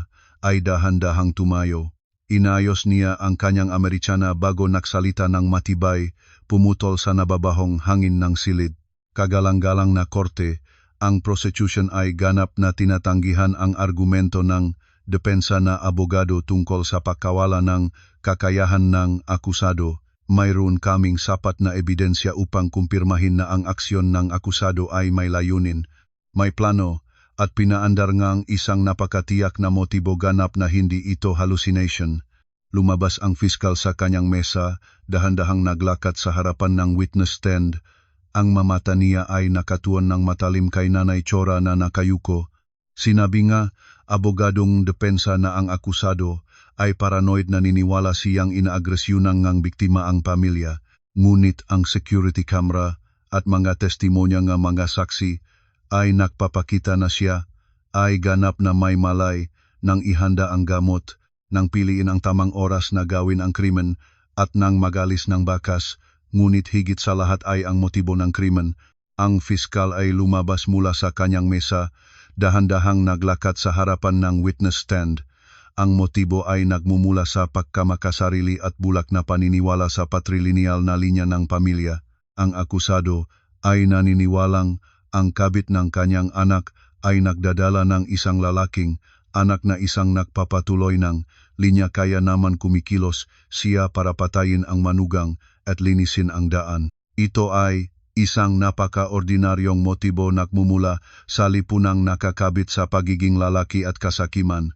ay dahan-dahang tumayo. Inayos niya ang kanyang Amerikana bago nagsalita ng matibay, pumutol sa nababahong hangin ng silid. Kagalang-galang na korte, ang prosecution ay ganap na tinatanggihan ang argumento ng depensa na abogado tungkol sa pagkawala ng kakayahan ng akusado. Mayroon kaming sapat na ebidensya upang kumpirmahin na ang aksyon ng akusado ay may layunin, may plano, at pinaandar ngang isang napakatiyak na motibo. Ganap na hindi ito hallucination. Lumabas ang piskal sa kanyang mesa, dahan-dahang naglakad sa harapan ng witness stand. Ang mamata niya ay nakatuon ng matalim kay Nanay Chora na nakayuko. Sinabi nga, abogadong depensa na ang akusado ay paranoid, na niniwala siyang inaagresyunan ngang biktima ang pamilya. Ngunit ang security camera at mga testimonya nga mga saksi ay nagpapakita na siya ay ganap na may malay nang ihanda ang gamot, nang piliin ang tamang oras na gawin ang krimen, at nang magalis ng bakas. Ngunit higit sa lahat ay ang motibo ng krimen. Ang fiskal ay lumabas mula sa kanyang mesa, dahan-dahang naglakad sa harapan ng witness stand. Ang motibo ay nagmumula sa pagkamakasarili at bulak na paniniwala sa patrilineal na linya ng pamilya. Ang akusado ay naniniwalang ang kabit ng kanyang anak ay nagdadala ng isang lalaking anak na isang nagpapatuloy ng linya, kaya naman kumikilos siya para patayin ang manugang at linisin ang daan. Ito ay isang napaka-ordinaryong motibo, nagmumula sa lipunang nakakabit sa pagiging lalaki at kasakiman.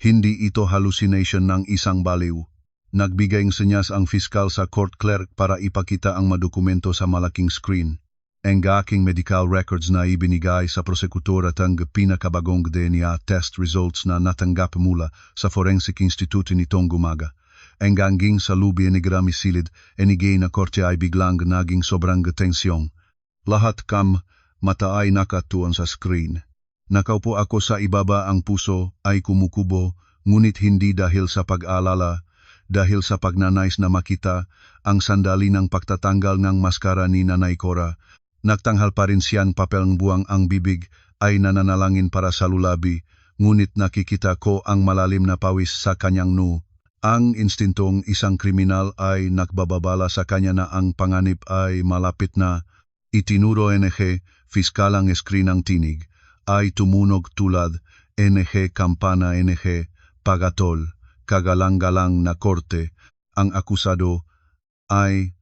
Hindi ito hallucination ng isang baliw. Nagbigay ng senyas ang fiskal sa court clerk para ipakita ang madokumento sa malaking screen. Ang aking medical records na ibinigay sa prosekutor at ang pinakabagong DNA test results na natanggap mula sa Forensic Institute nitong gumaga. Ang ganging sa lubi ni Gramisilid, enigay na korte ay biglang naging sobrang tensyong. Lahat kam mata ay nakatuon sa screen. Nakaupo ako sa ibaba, ang puso ay kumukubo, ngunit hindi dahil sa pag-alala, dahil sa pagnanais na makita ang sandali ng pagtatanggal ng maskara ni Nanay Chora. Nagtanghal pa rin siyang papel, buwang ang bibig, ay nananalangin para sa lulabi, ngunit nakikita ko ang malalim na pawis sa kanyang noo. Ang instintong isang kriminal ay nagbababala sa kanya na ang panganib ay malapit na. Itinuro NG, fiskal ang screen ng tinig, ay tumunog tulad NG kampana, NG pagatol. Kagalang-galang na korte, ang akusado ay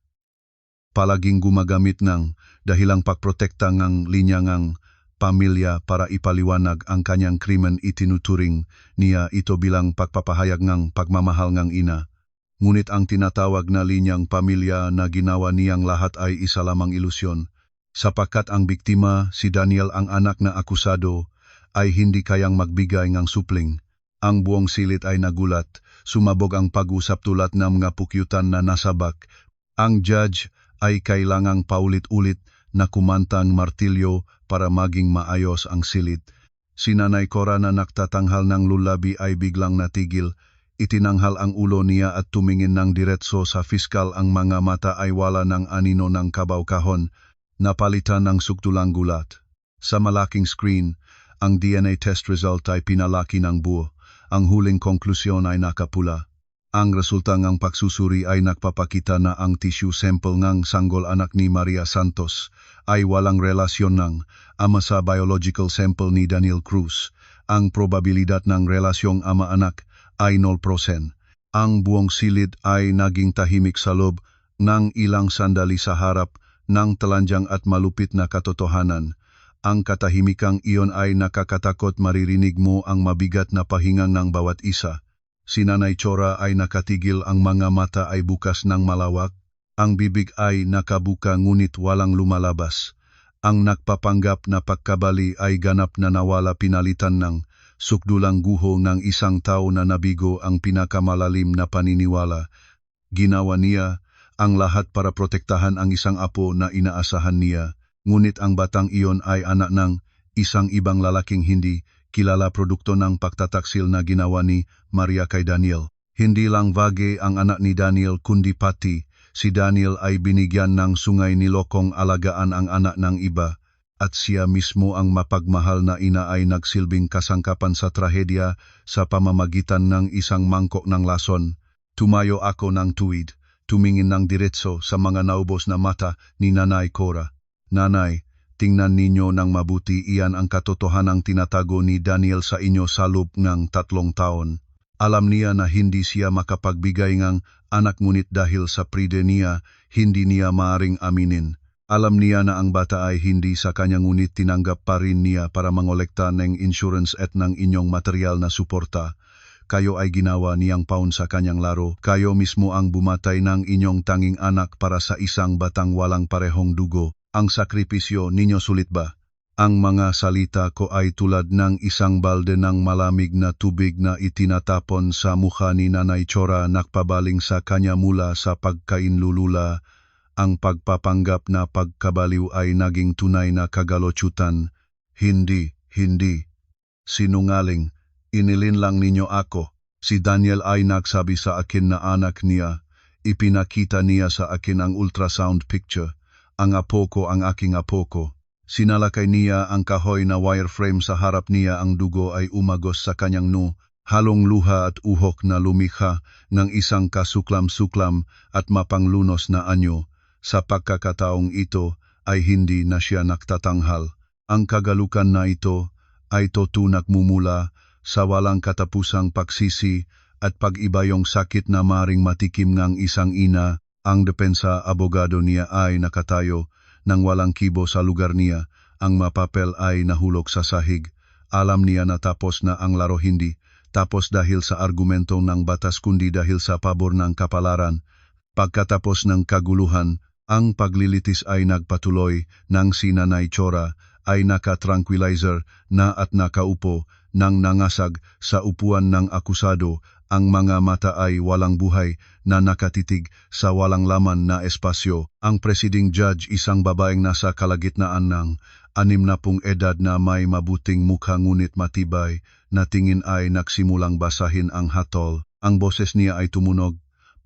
palaging gumagamit ng dahilang pagprotekta ng linya ng pamilya para ipaliwanag ang kanyang krimen. Itinuturing niya ito bilang pagpapahayag ng pagmamahal ng ina. Ngunit ang tinatawag na linyang pamilya na ginawa niyang lahat ay isa lamang ilusyon. Sapagkat ang biktima, si Daniel, ang anak na akusado, ay hindi kayang magbigay ng supling. Ang buong silid ay nagulat, sumabog ang pag-usap tulad ng mga pukyutan na nasabak. Ang judge ay kailangang paulit-ulit na kumantang martilyo para maging maayos ang silid. Si Nanay Chora na nagtatanghal ng lulabi ay biglang natigil. Itinanghal ang ulo niya at tumingin ng diretso sa fiskal. Ang mga mata ay wala ng anino ng kabaw-kahon, napalitan ng suktulang gulat. Sa malaking screen, ang DNA test result ay pinalaki ng buo. Ang huling konklusyon ay nakapula. Ang resulta ngang pagsusuri ay nagpapakita na ang tissue sample ngang sanggol anak ni Maria Santos ay walang relasyon ng ama sa biological sample ni Daniel Cruz. Ang probabilidad ng relasyong ama-anak ay 0%. Ang buong silid ay naging tahimik sa loob ng ilang sandali sa harap ng talanjang at malupit na katotohanan. Ang katahimikang iyon ay nakakatakot, maririnig mo ang mabigat na pahinga ng bawat isa. Si Nanay Chora ay nakatigil, ang mga mata ay bukas ng malawak, ang bibig ay nakabuka ngunit walang lumalabas. Ang nagpapanggap na pagkabali ay ganap na nawala, pinalitan ng sukdulang guho ng isang tao na nabigo ang pinakamalalim na paniniwala. Ginawa niya ang lahat para protektahan ang isang apo na inaasahan niya, ngunit ang batang iyon ay anak ng isang ibang lalaking hindi kilala, produkto ng pagtataksil na ginawa ni Maria kay Daniel. Hindi lang Vage ang anak ni Daniel kundi pati si Daniel ay binigyan ng sungay, nilokong alagaan ang anak ng iba, at siya mismo ang mapagmahal na ina ay nagsilbing kasangkapan sa trahedya sa pamamagitan ng isang mangkok ng lason. Tumayo ako ng tuwid, tumingin ng diretso sa mga naubos na mata ni Nanay Cora. Nanay, tingnan ninyo ng mabuti, iyan ang katotohanang tinatago ni Daniel sa inyo sa loob ng 3 taon. Alam niya na hindi siya makapagbigay ng anak, ngunit dahil sa pride niya, hindi niya maaring aminin. Alam niya na ang bata ay hindi sa kanya, ngunit tinanggap pa rin niya para mangolekta ng insurance at ng inyong material na suporta. Kayo ay ginawa niyang pawn sa kanyang laro. Kayo mismo ang bumatay ng inyong tanging anak para sa isang batang walang parehong dugo. Ang sakripisyo ninyo sulit ba? Ang mga salita ko ay tulad ng isang balde ng malamig na tubig na itinatapon sa mukha ni Nanay Chora, nakpabaling sa kanya mula sa pagkainlulula. Ang pagpapanggap na pagkabaliw ay naging tunay na kagalochutan. Hindi. Sinungaling. Inilin lang ninyo ako. Si Daniel ay nagsabi sa akin na anak niya. Ipinakita niya sa akin ang ultrasound picture. Ang apo ko, ang aking apo ko. Sinalakay niya ang kahoy na wireframe sa harap niya, ang dugo ay umagos sa kanyang noo, halong luha at uhok na lumikha ng isang kasuklam-suklam at mapanglunos na anyo. Sa pagkakataong ito ay hindi na siya nagtatanghal. Ang kagalukan na ito ay totoong nagmumula sa walang katapusang pagsisi at pag-ibayong sakit na maring matikim ng isang ina. Ang depensa abogado niya ay nakatayo nang walang kibo sa lugar niya. Ang mapapel ay nahulog sa sahig. Alam niya na tapos na ang laro, hindi tapos dahil sa argumento ng batas kundi dahil sa pabor ng kapalaran. Pagkatapos ng kaguluhan, ang paglilitis ay nagpatuloy nang si Nanay Chora ay naka-tranquilizer na at nakaupo nang nangasag sa upuan ng akusado. Ang mga mata ay walang buhay na nakatitig sa walang laman na espasyo. Ang presiding judge, isang babaeng nasa kalagitnaan ng 60 edad na may mabuting mukha ngunit matibay na tingin, ay nagsimulang basahin ang hatol. Ang boses niya ay tumunog.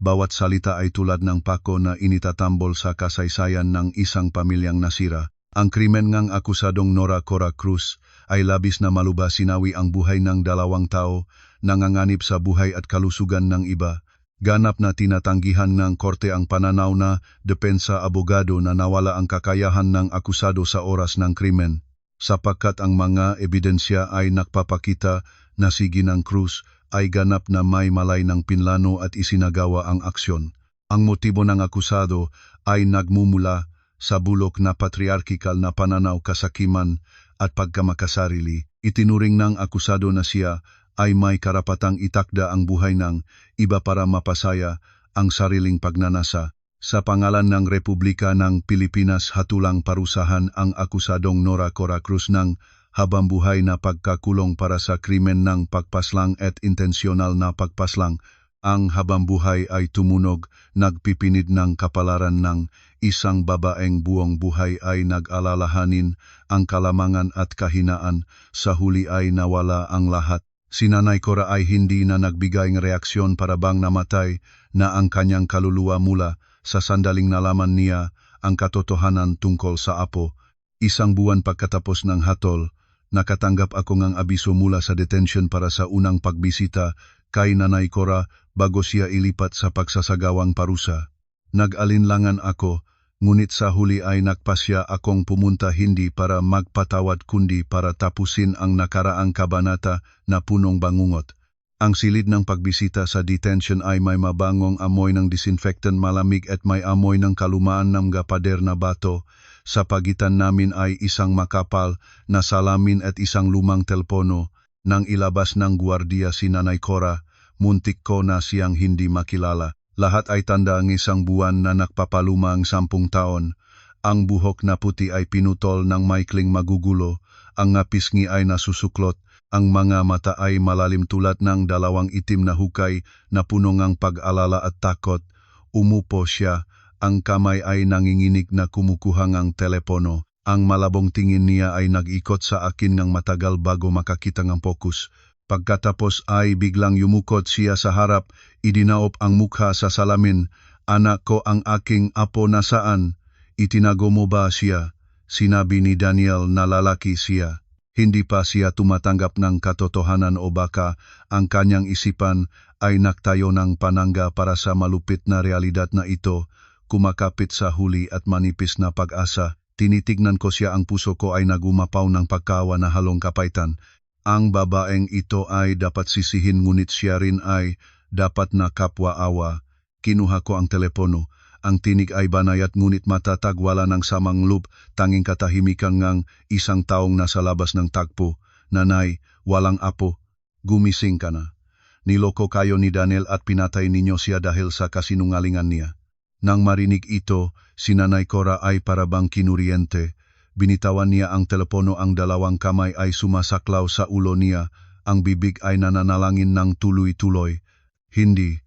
Bawat salita ay tulad ng pako na initatambol sa kasaysayan ng isang pamilyang nasira. Ang krimen ng akusadong Nora Cora Cruz ay labis na malubha. Sinawi ang buhay ng 2 tao, nanganganib sa buhay at kalusugan ng iba. Ganap na tinatanggihan ng korte ang pananaw na depensa abogado na nawala ang kakayahan ng akusado sa oras ng krimen, sapagkat ang mga ebidensya ay nagpapakita na si Ginang Cruz ay ganap na may malay ng pinlano at isinagawa ang aksyon. Ang motibo ng akusado ay nagmumula sa bulok na patriarkikal na pananaw, kasakiman at pagkamakasarili. Itinuring ng akusado na siya ay may karapatang itakda ang buhay ng iba para mapasaya ang sariling pagnanasa. Sa pangalan ng Republika ng Pilipinas, hatulang parusahan ang akusadong Nora Cora Cruz ng habambuhay na pagkakulong para sa krimen ng pagpaslang at intensyonal na pagpaslang. Ang habambuhay ay tumunog, nagpipinid ng kapalaran ng isang babaeng buong buhay ay nag-alalahanin ang kalamangan at kahinaan. Sa huli ay nawala ang lahat. Si Nanay Cora ay hindi na nagbigay ng reaksyon, para bang namatay na ang kanyang kaluluwa mula sa sandaling nalaman niya ang katotohanan tungkol sa apo. 1 buwan pagkatapos ng hatol, nakatanggap ako ng abiso mula sa detention para sa unang pagbisita kay Nanay Cora bago siya ilipat sa pagsasagawang parusa. Nag-alinlangan ako, ngunit sa huli ay nagpasya akong pumunta hindi para magpatawad kundi para tapusin ang nakaraang kabanata na punong bangungot. Ang silid ng pagbisita sa detention ay may mabangong amoy ng disinfectant malamig at may amoy ng kalumaan ng pader na bato. Sa pagitan namin ay isang makapal na salamin at isang lumang telepono. Nang ilabas ng gwardiya si Nanay Cora, muntik ko na siyang hindi makilala. Lahat ay tanda ng isang buwan na nagpapalumang 10 taon. Ang buhok na puti ay pinutol ng maikling magugulo, ang pisngi ay nasusuklot, ang mga mata ay malalim tulad ng dalawang itim na hukay na puno ng pag-alala at takot. Umupo siya, ang kamay ay nanginginig na kumukuha ng telepono. Ang malabong tingin niya ay nag-ikot sa akin ng matagal bago makakita ng fokus. Pagkatapos ay biglang yumukot siya sa harap, idinaop ang mukha sa salamin. Anak ko, ang aking apo nasaan? Itinago mo ba siya? Sinabi ni Daniel na lalaki siya. Hindi pa siya tumatanggap ng katotohanan o baka ang kanyang isipan ay naktayo ng panangga para sa malupit na realidad na ito, kumakapit sa huli at manipis na pag-asa. Tinitignan ko siya, ang puso ko ay nagumapaw ng pagkawa na halong kapaitan. Ang babaeng ito ay dapat sisihin ngunit siya rin ay dapat na kapwa-awa. Kinuha ko ang telepono. Ang tinig ay banayat ngunit matatag, wala ng samang loob, tanging katahimikan ngang isang taong nasa labas ng tagpo. Nanay, walang apo. Gumising ka na. Niloko kayo ni Daniel at pinatay ninyo siya dahil sa kasinungalingan niya. Nang marinig ito, si Nanay Cora ay parabang kinuriente. Binitawan niya ang telepono, ang dalawang kamay ay sumasaklaw sa ulo niya, ang bibig ay nananalangin ng tuloy-tuloy. Hindi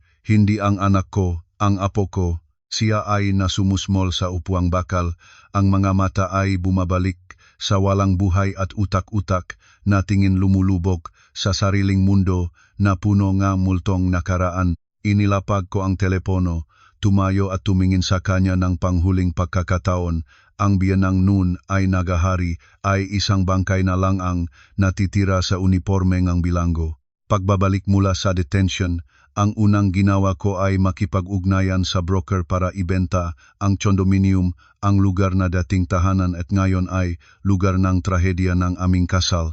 ang anak ko, ang apo ko. Siya ay nasumusmol sa upuang bakal, ang mga mata ay bumabalik sa walang buhay at utak-utak na tingin lumulubog sa sariling mundo na puno ng multong nakaraan. Inilapag ko ang telepono. Tumayo at tumingin sa kanya ng panghuling pagkakataon. Ang biyanang noon ay nagahari, ay isang bangkay na lang ang natitira sa uniforme ng bilanggo. Pagbabalik mula sa detention, ang unang ginawa ko ay makipag-ugnayan sa broker para ibenta ang condominium, ang lugar na dating tahanan at ngayon ay lugar ng trahedya ng aming kasal.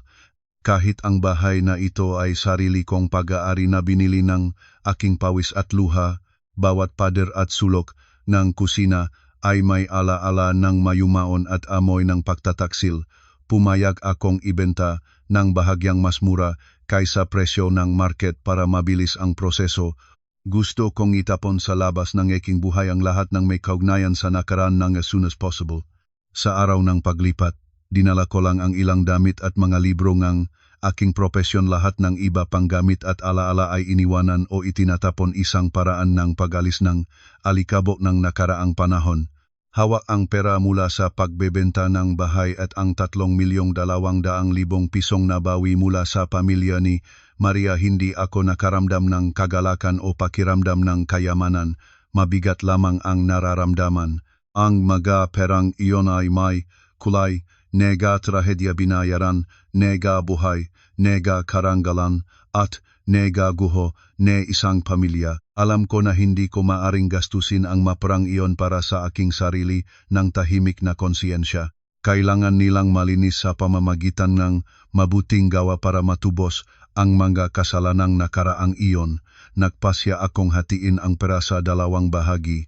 Kahit ang bahay na ito ay sarili kong pag-aari na binili ng aking pawis at luha, bawat pader at sulok ng kusina ay may ala-ala ng mayumaon at amoy ng pagtataksil. Pumayag akong ibenta ng bahagyang mas mura kaysa presyo ng market para mabilis ang proseso. Gusto kong itapon sa labas ng aking buhay ang lahat ng may kaugnayan sa nakaraan ng as soon as possible. Sa araw ng paglipat, dinala ko lang ang ilang damit at mga libro ng aking propesyon. Lahat ng iba pang gamit at alaala ay iniwanan o itinatapon, isang paraan ng pag-alis ng alikabok ng nakaraang panahon. Hawak ang pera mula sa pagbebenta ng bahay at ang 3,200,000 pisong nabawi mula sa pamilya ni Maria. Hindi ako nakaramdam ng kagalakan o pakiramdam ng kayamanan. Mabigat lamang ang nararamdaman. Ang mga perang iyon ay may kulay, nega trahedya binayaran, nega buhay, nega karangalan, at nega guho, ne isang pamilya. Alam ko na hindi ko maaring gastusin ang maparang iyon para sa aking sarili ng tahimik na konsiyensya. Kailangan nilang malinis sa pamamagitan ng mabuting gawa para matubos ang mga kasalanang nakaraang iyon. Nagpasya akong hatiin ang pera sa 2 bahagi.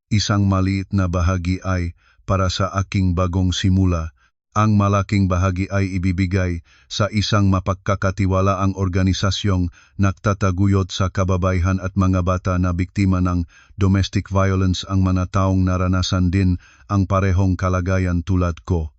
Isang maliit na bahagi ay para sa aking bagong simula. Ang malaking bahagi ay ibibigay sa isang mapagkakatiwalaang organisasyong nagtataguyod sa kababaihan at mga bata na biktima ng domestic violence, ang mga taong naranasan din ang parehong kalagayan tulad ko.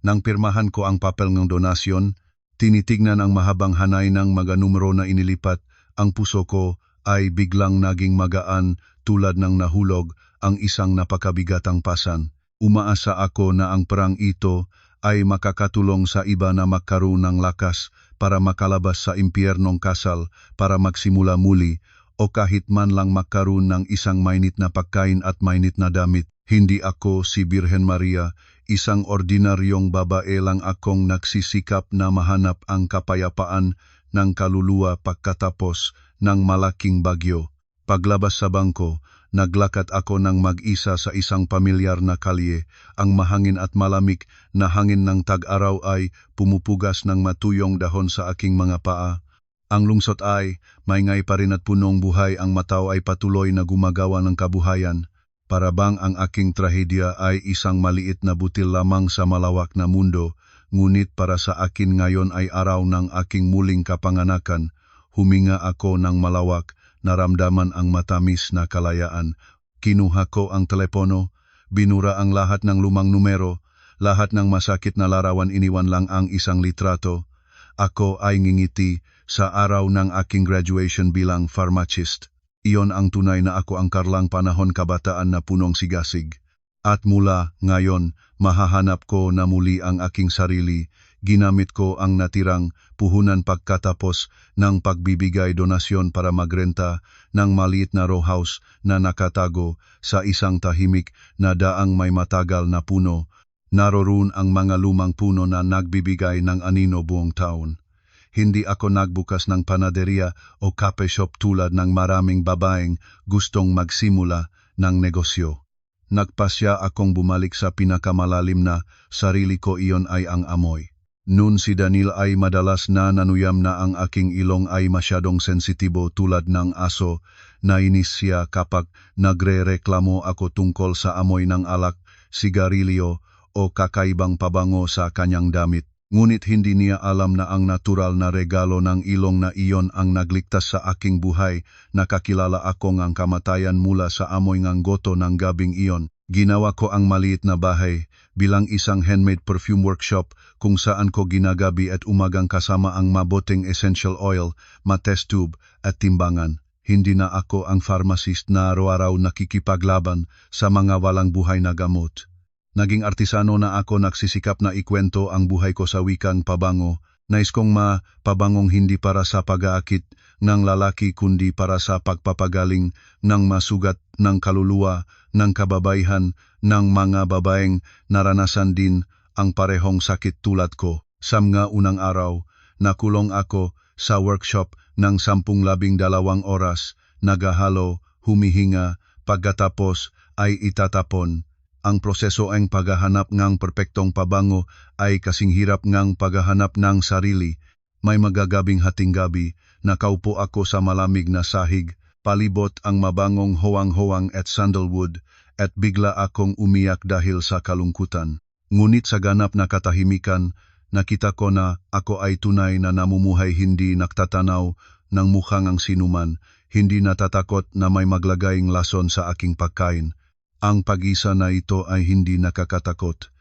Nang pirmahan ko ang papel ng donasyon, tinitignan ang mahabang hanay ng mga numero na inilipat, ang puso ko ay biglang naging magaan tulad ng nahulog ang isang napakabigatang pasan. Umaasa ako na ang perang ito ay makakatulong sa iba na magkaroon ng lakas para makalabas sa impyernong kasal, para magsimula muli, o kahit man lang magkaroon ng isang mainit na pagkain at mainit na damit. Hindi ako si Birhen Maria, isang ordinaryong babae lang akong nagsisikap na mahanap ang kapayapaan ng kaluluwa pagkatapos ng malaking bagyo. Paglabas sa bangko, naglakad ako ng mag-isa sa isang pamilyar na kalye. Ang mahangin at malamig na hangin ng tag-araw ay pumupugas ng matuyong dahon sa aking mga paa. Ang lungsot ay maingay pa rin at punong buhay, ang matao ay patuloy na gumagawa ng kabuhayan. Para bang ang aking trahedya ay isang maliit na butil lamang sa malawak na mundo, ngunit para sa akin ngayon ay araw ng aking muling kapanganakan. Huminga ako ng malawak, naramdaman ang matamis na kalayaan. Kinuha ko ang telepono, binura ang lahat ng lumang numero, lahat ng masakit na larawan, iniwan lang ang isang litrato. Ako ay ngingiti sa araw ng aking graduation bilang pharmacist. Iyon ang tunay na ako, ang karlang panahon kabataan na punong sigasig. At mula ngayon, mahahanap ko na muli ang aking sarili. Ginamit ko ang natirang puhunan pagkatapos ng pagbibigay donasyon para magrenta ng maliit na row house na nakatago sa isang tahimik na daang may matagal na puno. Naroon ang mga lumang puno na nagbibigay ng anino buong taon. Hindi ako nagbukas ng panaderia o cafe shop tulad ng maraming babaeng gustong magsimula ng negosyo. Nagpasya akong bumalik sa pinakamalalim na sarili ko, iyon ay ang amoy. Noon si Daniel ay madalas na nanuyam na ang aking ilong ay masyadong sensitibo tulad ng aso. Nainis siya kapag nagre-reklamo ako tungkol sa amoy ng alak, sigarilyo o kakaibang pabango sa kanyang damit. Ngunit hindi niya alam na ang natural na regalo ng ilong na iyon ang nagligtas sa aking buhay. Nakakilala ako ng kamatayan mula sa amoy ng goto ng gabing iyon. Ginawa ko ang maliit na bahay bilang isang handmade perfume workshop kung saan ko ginagabi at umagang kasama ang mabuting essential oil, matest tube at timbangan. Hindi na ako ang pharmacist na araw-araw nakikipaglaban sa mga walang buhay na gamot. Naging artisano na ako, nagsisikap na ikwento ang buhay ko sa wikang pabango. Nais kong pabangong hindi para sa pag-aakit ng lalaki kundi para sa pagpapagaling ng masugat ng kaluluwa ng kababaihan ng mga babaeng naranasan din ang parehong sakit tulad ko. Sa mga unang araw, nakulong ako sa workshop ng 10-12 oras, nagahalo, humihinga, pagkatapos ay itatapon. Ang proseso ang paghahanap ng perpektong pabango ay kasing hirap ng paghahanap ng sarili. May magagabing hating-gabi, nakaupo ako sa malamig na sahig, palibot ang mabangong hoang-hoang at sandalwood, at bigla akong umiyak dahil sa kalungkutan. Ngunit sa ganap na katahimikan, nakita ko na ako ay tunay na namumuhay, hindi nagtatanaw ng mukhang ang sinuman, hindi natatakot na may maglagayng lason sa aking pagkain. Ang pag-isa na ito ay hindi nakakatakot.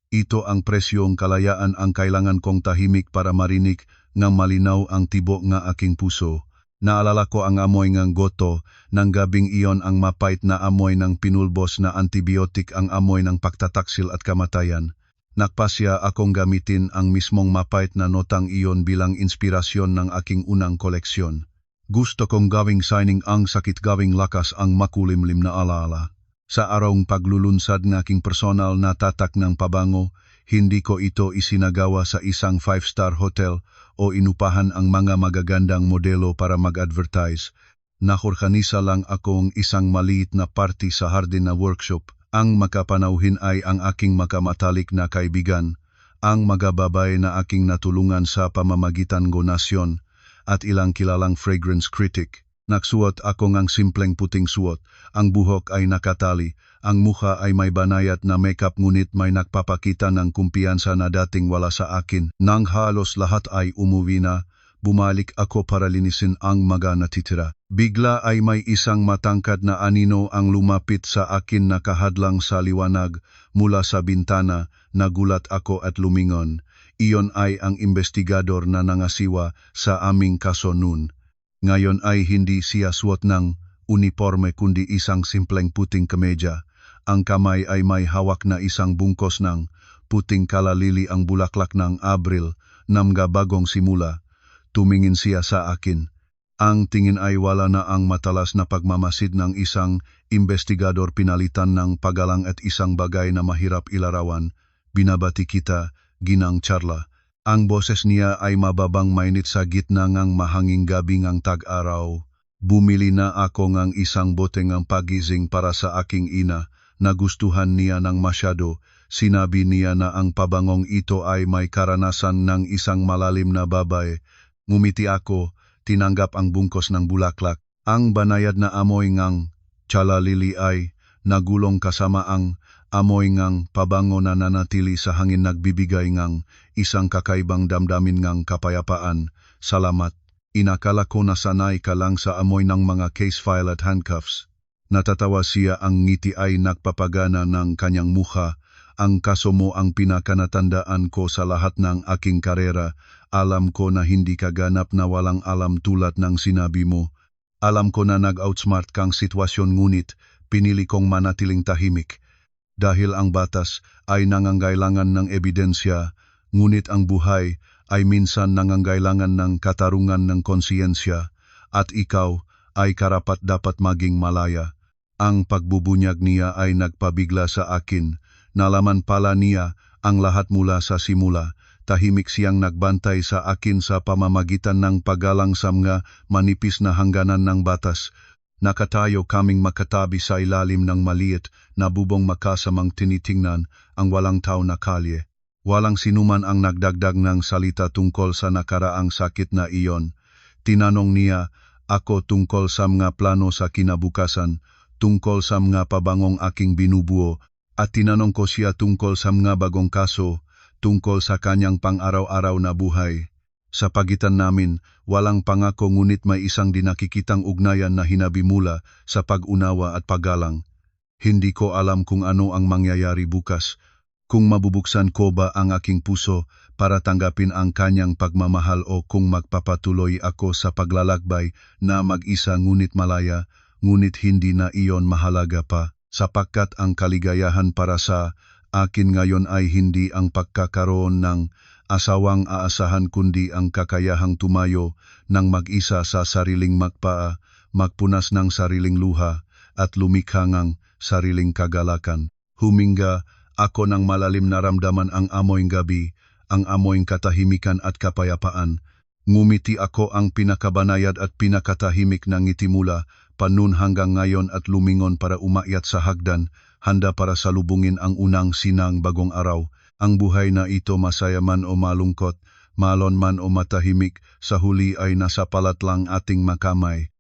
Ito ang presyong kalayaan, ang kailangan kong tahimik para marinig ng malinaw ang tibok ng aking puso. Naalala ko ang amoy ng goto ng gabing iyon, ang mapait na amoy ng pinulbos na antibiotic, ang amoy ng pagtataksil at kamatayan. Nagpasya akong gamitin ang mismong mapait na notang iyon bilang inspirasyon ng aking unang koleksyon. Gusto kong gawing signing ang sakit, gawing lakas ang makulimlim na alaala. Sa arawng paglulunsad ng aking personal na tatak ng pabango, hindi ko ito isinagawa sa isang 5-star hotel o inupahan ang mga magagandang modelo para mag-advertise. Nakorganisa lang akong isang maliit na party sa hardin na workshop. Ang makapanauhin ay ang aking makamatalik na kaibigan, ang magababay na aking natulungan sa pamamagitan donasyon, at ilang kilalang fragrance critic. Nagsuot ako ng simpleng puting suot, ang buhok ay nakatali, ang mukha ay may banayat na makeup, ngunit may nagpapakita ng kumpiyansa na dating wala sa akin. Nang halos lahat ay umuwi na, bumalik ako para linisin ang mga natitira. Bigla ay may isang matangkad na anino ang lumapit sa akin, nakahadlang sa liwanag mula sa bintana. Nagulat ako at lumingon. Iyon ay ang investigador na nangasiwa sa aming kaso noon. Ngayon ay hindi siya suot ng uniforme kundi isang simpleng puting kemeja. Ang kamay ay may hawak na isang bungkos ng puting kalalili, ang bulaklak ng Abril, mga bagong simula. Tumingin siya sa akin. Ang tingin ay wala na ang matalas na pagmamasid ng isang investigador, pinalitan ng pagalang at isang bagay na mahirap ilarawan. Binabati kita, Ginang Charla. Ang boses niya ay mababang mainit sa gitna ngang mahanging gabi ngang tag-araw. Bumili na ako ngang isang bote ngang pagising para sa aking ina. Nagustuhan niya ng masyado. Sinabi niya na ang pabangong ito ay may karanasan ng isang malalim na babae. Ngumiti ako, tinanggap ang bungkos ng bulaklak. Ang banayad na amoy ngang tsalalili ay nagulong kasama ang amoy ngang pabango na nanatili sa hangin, nagbibigay ngang isang kakaibang damdamin ngang kapayapaan. Salamat. Inakala ko na sanay ka lang sa amoy ng mga case file at handcuffs. Natatawa siya, ang ngiti ay nagpapagana ng kanyang mukha. Ang kaso mo ang pinakanatandaan ko sa lahat ng aking karera. Alam ko na hindi ka ganap na walang alam tulad ng sinabi mo. Alam ko na nag-outsmart kang sitwasyon, ngunit pinili kong manatiling tahimik. Dahil ang batas ay nangangailangan ng ebidensya, ngunit ang buhay ay minsan nangangailangan ng katarungan ng konsiyensya, at ikaw ay karapat-dapat maging malaya. Ang pagbubunyag niya ay nagpabigla sa akin. Nalaman pala niya ang lahat mula sa simula. Tahimik siyang nagbantay sa akin sa pamamagitan ng paggalang sa mga manipis na hangganan ng batas. Nakatayo kaming makatabi sa ilalim ng maliit na bubong, makasamang tinitingnan ang walang tao na kalye. Walang sinuman ang nagdagdag ng salita tungkol sa nakaraang sakit na iyon. Tinanong niya ako tungkol sa mga plano sa kinabukasan, tungkol sa mga pabangong aking binubuo, at tinanong ko siya tungkol sa mga bagong kaso, tungkol sa kanyang pang-araw-araw na buhay. Sa pagitan namin, walang pangako, ngunit may isang dinakikitang ugnayan na hinabimula sa pag-unawa at paggalang. Hindi ko alam kung ano ang mangyayari bukas, kung mabubuksan ko ba ang aking puso para tanggapin ang kanyang pagmamahal, o kung magpapatuloy ako sa paglalakbay na mag-isa ngunit malaya, ngunit hindi na iyon mahalaga pa, sapagkat ang kaligayahan para sa akin ngayon ay hindi ang pagkakaroon ng asawang aasahan, kundi ang kakayahang tumayo ng mag-isa sa sariling magpaa, magpunas ng sariling luha, at lumikha ng sariling kagalakan. Huminga ako ng malalim, naramdaman ang amoy gabi, ang amoy katahimikan at kapayapaan. Ngumiti ako, ang pinakabanayad at pinakatahimik na ngiti mula pa noon hanggang ngayon, at lumingon para umakyat sa hagdan, handa para salubungin ang unang sinang bagong araw. Ang buhay na ito, masaya man o malungkot, malon man o matahimik, sa huli ay nasa palat lang ating makamay.